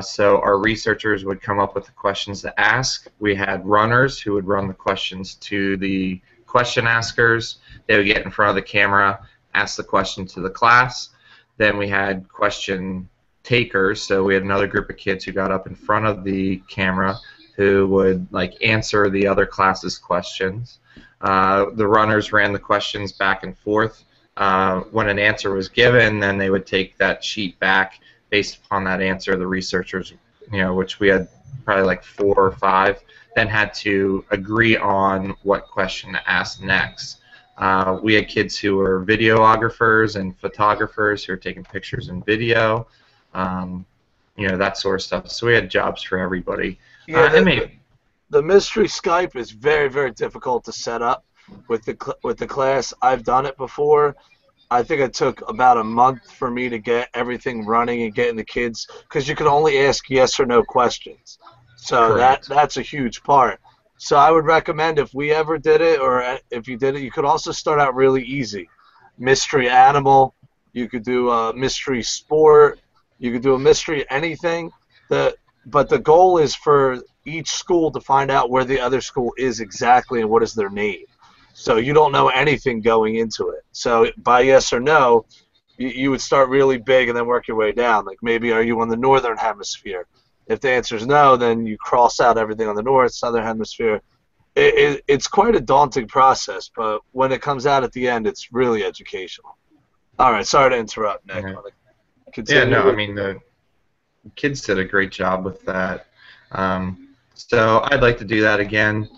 So our researchers would come up with the questions to ask. We had runners who would run the questions to the question askers. They would get in front of the camera, ask the question to the class. Then we had question takers. So we had another group of kids who got up in front of the camera who would answer the other class's questions. The runners ran the questions back and forth. When an answer was given, then they would take that sheet back based upon that answer. The researchers, which we had probably 4 or 5, then had to agree on what question to ask next. We had kids who were videographers and photographers who were taking pictures and video, that sort of stuff. So we had jobs for everybody. Yeah, the mystery Skype is very, very difficult to set up with the class. I've done it before. I think it took about a month for me to get everything running and getting the kids, because you can only ask yes or no questions. So Correct. that's a huge part. So I would recommend if we ever did it, or if you did it, you could also start out really easy. Mystery animal. You could do a mystery sport. You could do a mystery anything. But the goal is for each school to find out where the other school is exactly and what is their name. So you don't know anything going into it. So by yes or no, you would start really big and then work your way down. Like maybe are you on the northern hemisphere? If the answer is no, then you cross out everything on the north, southern hemisphere. It's quite a daunting process, but when it comes out at the end, it's really educational. All right, sorry to interrupt, Nick. Yeah. Want to Yeah, continue? no, I mean the kids did a great job with that. So I'd like to do that again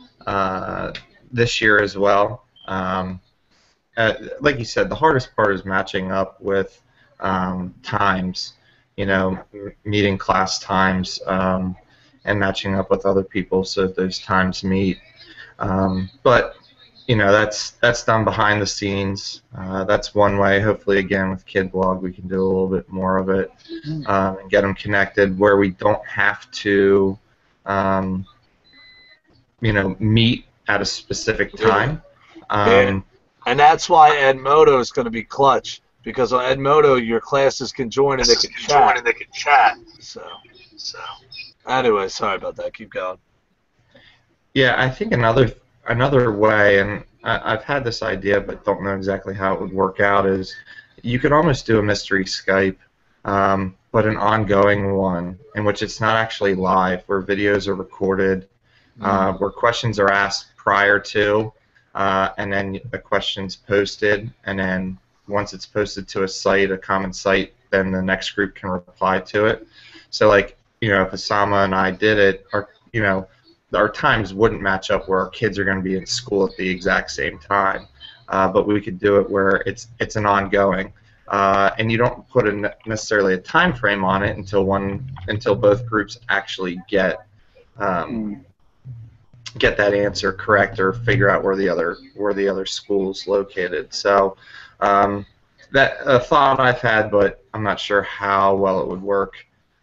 this year as well. Like you said, the hardest part is matching up with times, meeting class times, and matching up with other people so that those times meet. But that's done behind the scenes. That's one way. Hopefully, again with Kid Blog, we can do a little bit more of it and get them connected where we don't have to, um, meet at a specific time. Yeah. Um, And that's why Edmodo is going to be clutch, because on Edmodo your classes can join and they can chat. So anyway, sorry about that. Keep going. Yeah, I think another way, and I've had this idea but don't know exactly how it would work out, is you could almost do a mystery Skype, but an ongoing one in which it's not actually live, where videos are recorded, where questions are asked prior to, and then the question's posted, and then once it's posted to a common site, then the next group can reply to it. So like, if Osama and I did it, our times wouldn't match up where our kids are going to be in school at the exact same time, but we could do it where it's an ongoing, and you don't put necessarily a time frame on it until both groups actually get that answer correct or figure out where the other school's located. So that a thought I've had, but I'm not sure how well it would work.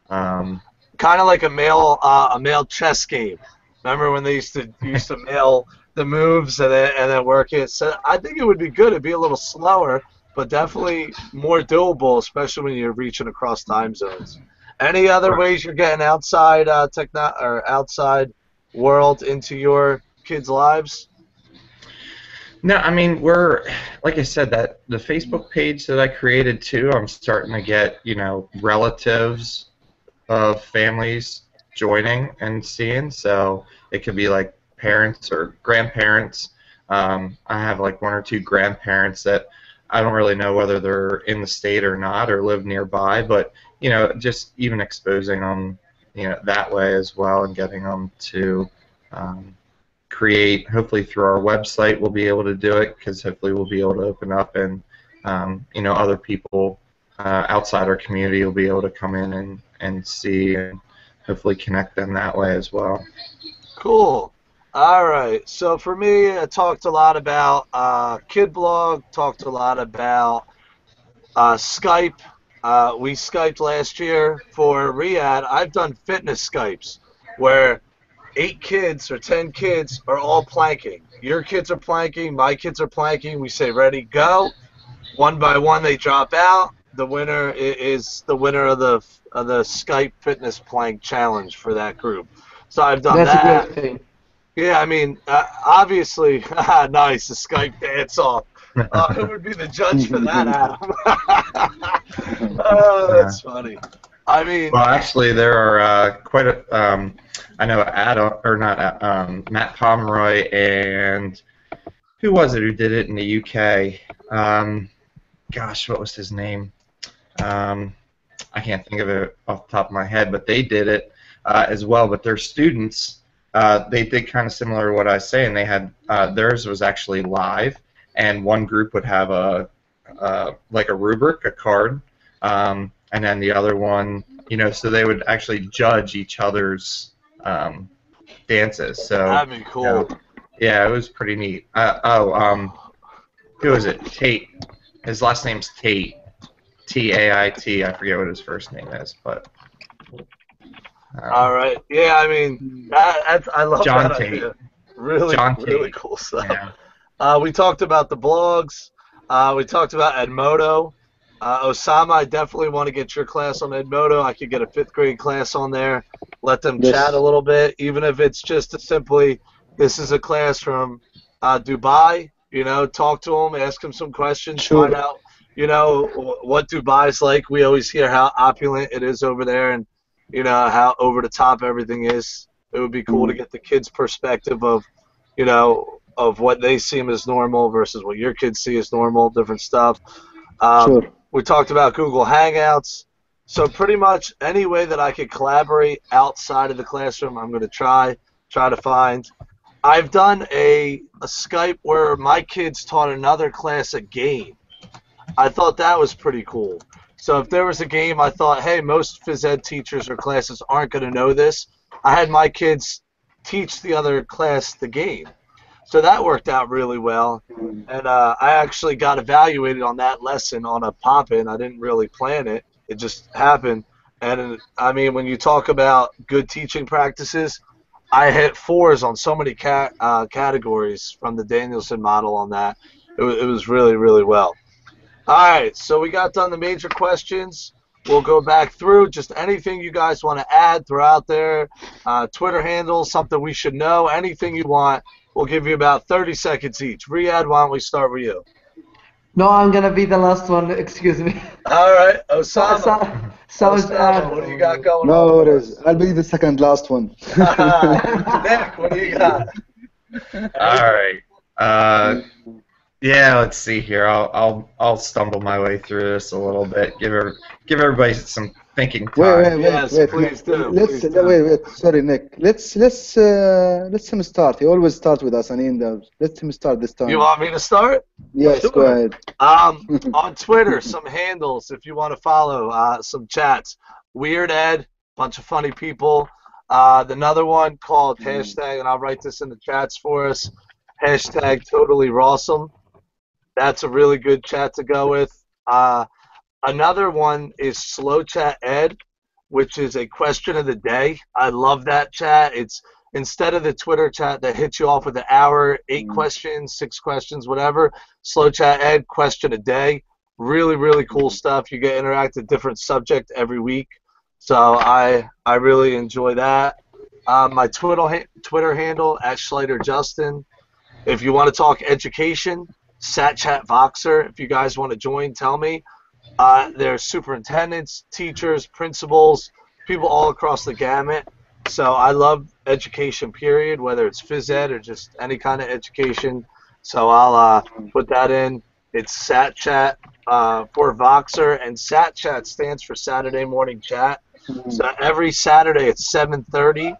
Kind of like a male chess game. Remember when they used to mail the moves and then work it? So I think it would be good. It'd be a little slower, but definitely more doable, especially when you're reaching across time zones. Any other ways you're getting outside outside world into your kids' lives? No, I mean we're like I said, that the Facebook page that I created too. I'm starting to get relatives of families joining and seeing. So it could be like parents or grandparents. I have like one or two grandparents that I don't really know whether they're in the state or not or live nearby, but just even exposing them that way as well and getting them to create. Hopefully through our website we'll be able to do it, because hopefully we'll be able to open up and other people outside our community will be able to come in and see and hopefully connect them that way as well. Cool. All right. So for me, I talked a lot about Kid Blog, talked a lot about Skype. We Skyped last year for Riyadh. I've done fitness Skypes where 8 kids or 10 kids are all planking. Your kids are planking, my kids are planking. We say, ready, go. One by one, they drop out. The winner is the winner of the Skype Fitness Plank Challenge for that group. So I've done That's a that. great thing. Yeah, I mean, obviously, nice, the Skype dance off. Who would be the judge for that, Adam? Oh, that's funny. I mean, well, actually, there are quite a. I know Adam, or not Matt Pomeroy, and who was it who did it in the UK? Gosh, what was his name? I can't think of it off the top of my head, but they did it as well. But their students, they did kind of similar to what I was saying. They had theirs was actually live, and one group would have like a rubric, a card, and then the other one, so they would actually judge each other's dances. So that'd be cool. Yeah, it was pretty neat. Who was it? Tate. His last name's Tate. Tait. I forget what his first name is, but All right. Yeah, I mean, I love John that Tate. idea. Really, John really Tate. cool stuff. Yeah. We talked about the blogs. We talked about Edmodo. Osama, I definitely want to get your class on Edmodo. I could get a fifth grade class on there. Let them chat a Yes, little bit, even if it's just simply, this is a class from Dubai. You know, talk to them, ask them some questions, find sure, out, what Dubai's like. We always hear how opulent it is over there, and how over the top everything is. It would be cool to mm, get the kids' perspective of what they seem as normal versus what your kids see as normal, different stuff. sure, We talked about Google Hangouts. So pretty much any way that I could collaborate outside of the classroom, I'm going to try to find. I've done a Skype where my kids taught another class a game. I thought that was pretty cool. So if there was a game, I thought, hey, most phys ed teachers or classes aren't going to know this. I had my kids teach the other class the game. So that worked out really well. mm, And I actually got evaluated on that lesson on a pop-in. I didn't really plan it. It just happened. And I mean, when you talk about good teaching practices, I hit fours on so many categories from the Danielson model on that. It was really, really well. All right, so we got done the major questions. We'll go back through just anything you guys want to add throughout there. Twitter handles, something we should know, anything you want. We'll give you about 30 seconds each. Riyadh, why don't we start with you? No, I'm gonna be the last one. Excuse me. All right, So, Osama. so, so is Osama, what do you got going no on for worries. us? I'll be the second last one. Nick, what do you got? All right. Yeah, let's see here. I'll stumble my way through this a little bit. Give everybody some thinking time. Yes, Wait. please do. Let's Please do. wait. Sorry, Nick. Let's him start. He always starts with us, and he ends up. Let him start this You time. want me to start? Yes, go Sure. ahead. On Twitter, some handles if you want to follow, some chats. Weird Ed, bunch of funny people. Another one called hashtag, and I'll write this in the chats for us. Hashtag totally rawsome. That's a really good chat to go with. Another one is Slow Chat Ed, which is a question of the day. I love that chat. It's instead of the Twitter chat that hits you off with an hour, 8 questions, 6 questions, whatever. Slow Chat Ed, question a day. Really, really cool stuff. You get interactive different subject every week. So I really enjoy that. My Twitter handle at Schleider Justin. If you want to talk education, SatChat Voxer. If you guys want to join, tell me. There's superintendents, teachers, principals, people all across the gamut. So I love education, period, whether it's phys ed or just any kind of education. So I'll put that in. It's SatChat for Voxer, and SatChat stands for Saturday Morning Chat. So every Saturday at 7:30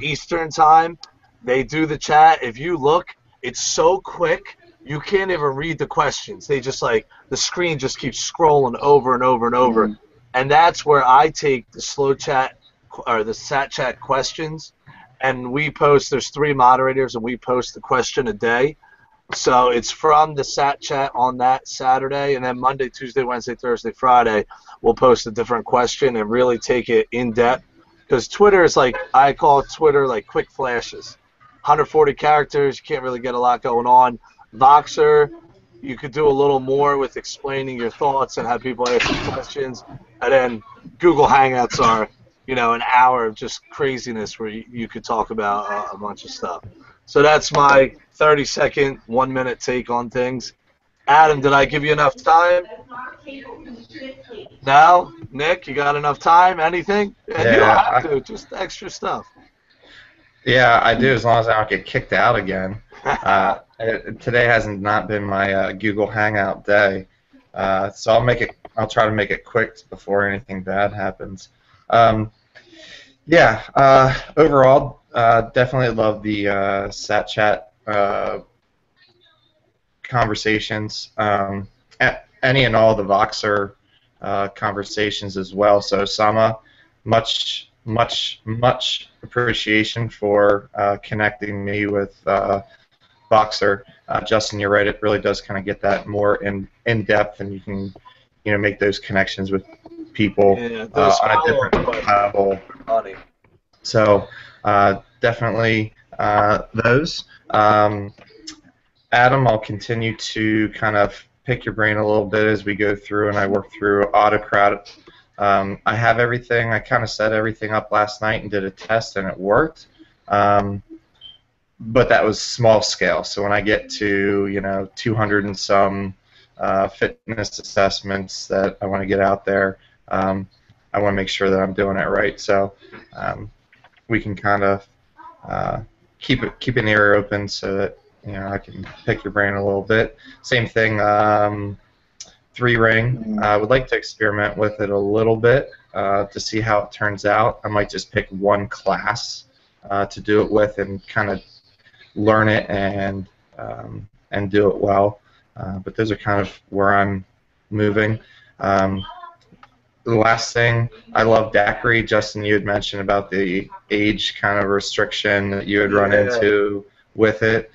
Eastern Time, they do the chat. If you look, it's so quick, you can't even read the questions. They just the screen just keeps scrolling over and over and over. And that's where I take the slow chat or the sat chat questions, and we post, there's 3 moderators, and we post the question a day. So it's from the sat chat on that Saturday, and then Monday, Tuesday, Wednesday, Thursday, Friday, we'll post a different question and really take it in depth. Because Twitter is I call Twitter quick flashes. 140 characters, you can't really get a lot going on. Voxer, you could do a little more with explaining your thoughts and have people ask you questions. And then Google Hangouts are, an hour of just craziness where you could talk about a bunch of stuff. So that's my 30-second, 1-minute take on things. Adam, did I give you enough time? No? Nick, you got enough time? Anything? And you don't have to, just extra stuff. Yeah, I do, as long as I don't get kicked out again. Today hasn't not been my Google Hangout day, so I'll try to make it quick before anything bad happens. Overall, definitely love the sat chat conversations, any and all the Voxer conversations as well. So Sama, much appreciation for connecting me with Voxer. Justin, you're right. It really does kind of get that more in depth, and you can make those connections with people on a different level. Funny. So definitely those. Adam, I'll continue to kind of pick your brain a little bit as we go through and I work through Autocrat. I have everything. I kind of set everything up last night and did a test, and it worked. But that was small scale. So when I get to 200 and some fitness assessments that I want to get out there, I want to make sure that I'm doing it right. So we can kind of keep an ear open so that I can pick your brain a little bit. Same thing, 3-ring. I would like to experiment with it a little bit to see how it turns out. I might just pick one class to do it with and kind of learn it and do it well. But those are kind of where I'm moving. The last thing, I love daiquiri. Justin, you had mentioned about the age kind of restriction that you had run into with it.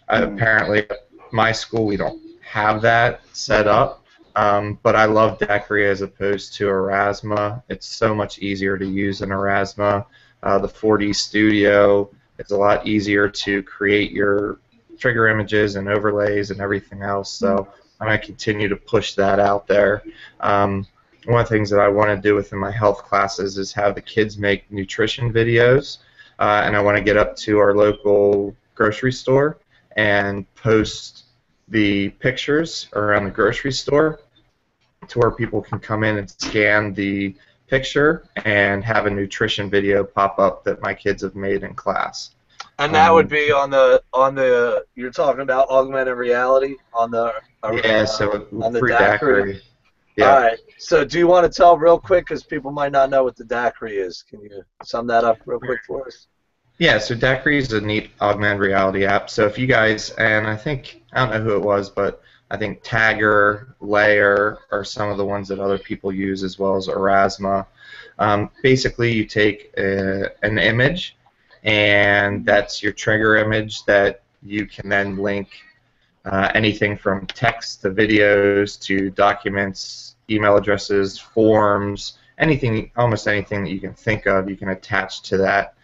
Apparently, at my school, we don't have that set up, but I love daiquiri as opposed to Erasma. It's so much easier to use in Erasma. The 4D Studio, it's a lot easier to create your trigger images and overlays and everything else, so I'm going to continue to push that out there. One of the things that I want to do within my health classes is have the kids make nutrition videos, and I want to get up to our local grocery store and post the pictures around the grocery store to where people can come in and scan the picture and have a nutrition video pop up that my kids have made in class. And that would be on the you're talking about augmented reality on the on the free daiquiri. Yeah. All right. So do you want to tell real quick, because people might not know what the daiquiri is? Can you sum that up real quick for us? Yeah, so daiquiri is a neat augmented reality app. So if you guys, and I don't know who it was, but I think Tagger, Layer are some of the ones that other people use, as well as Erasma. Basically, you take an image, and that's your trigger image that you can then link anything from text to videos to documents, email addresses, forms, almost anything that you can think of, you can attach to that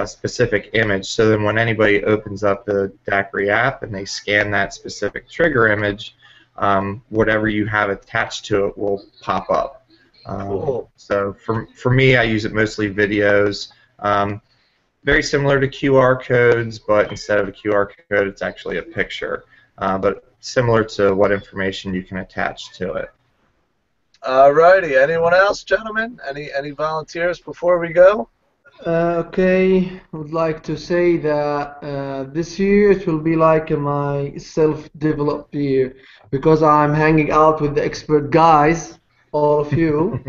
specific image. So then when anybody opens up the daiquiri app and they scan that specific trigger image, whatever you have attached to it will pop up. Cool. So for me, I use it mostly videos. Very similar to QR codes, but instead of a QR code, it's actually a picture. But similar to what information you can attach to it. Alrighty. Anyone else, gentlemen? Any volunteers before we go? Okay, I would like to say that this year it will be like my self-developed year, because I'm hanging out with the expert guys, all of you.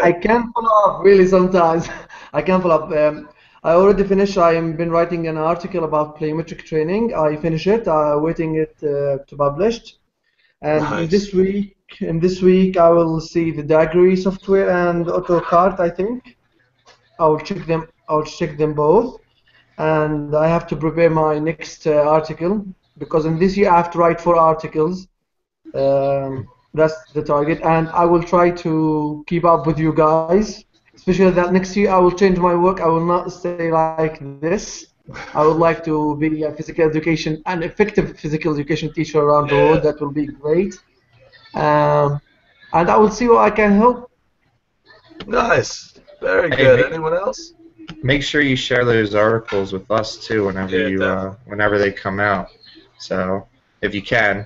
I can't follow up really sometimes. I can't follow up. I already finished. I've been writing an article about plyometric training. I finished it. Waiting it to published. And Nice. in this week, I will see the daiquiri software and AutoCAD, I think. I'll check them. I'll check them both, and I have to prepare my next article, because in this year I have to write 4 articles. That's the target, and I will try to keep up with you guys. Especially that next year I will change my work. I will not stay like this. I would like to be a an effective physical education teacher around the world. That will be great. And I will see what I can help. Nice. Very good. Anyone else? Make sure you share those articles with us too whenever whenever they come out. So if you can,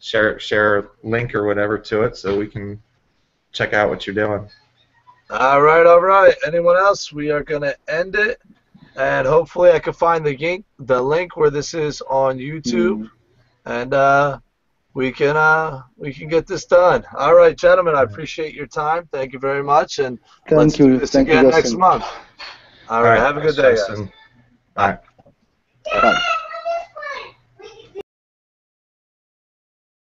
Sure. share a link or whatever to it so we can check out what you're doing. All right, all right. Anyone else? We are going to end it, and hopefully I can find the link where this is on YouTube, and we can get this done. All right, gentlemen, I appreciate your time. Thank you very much, and let's do this again next month. All right, have a good day, guys. Bye.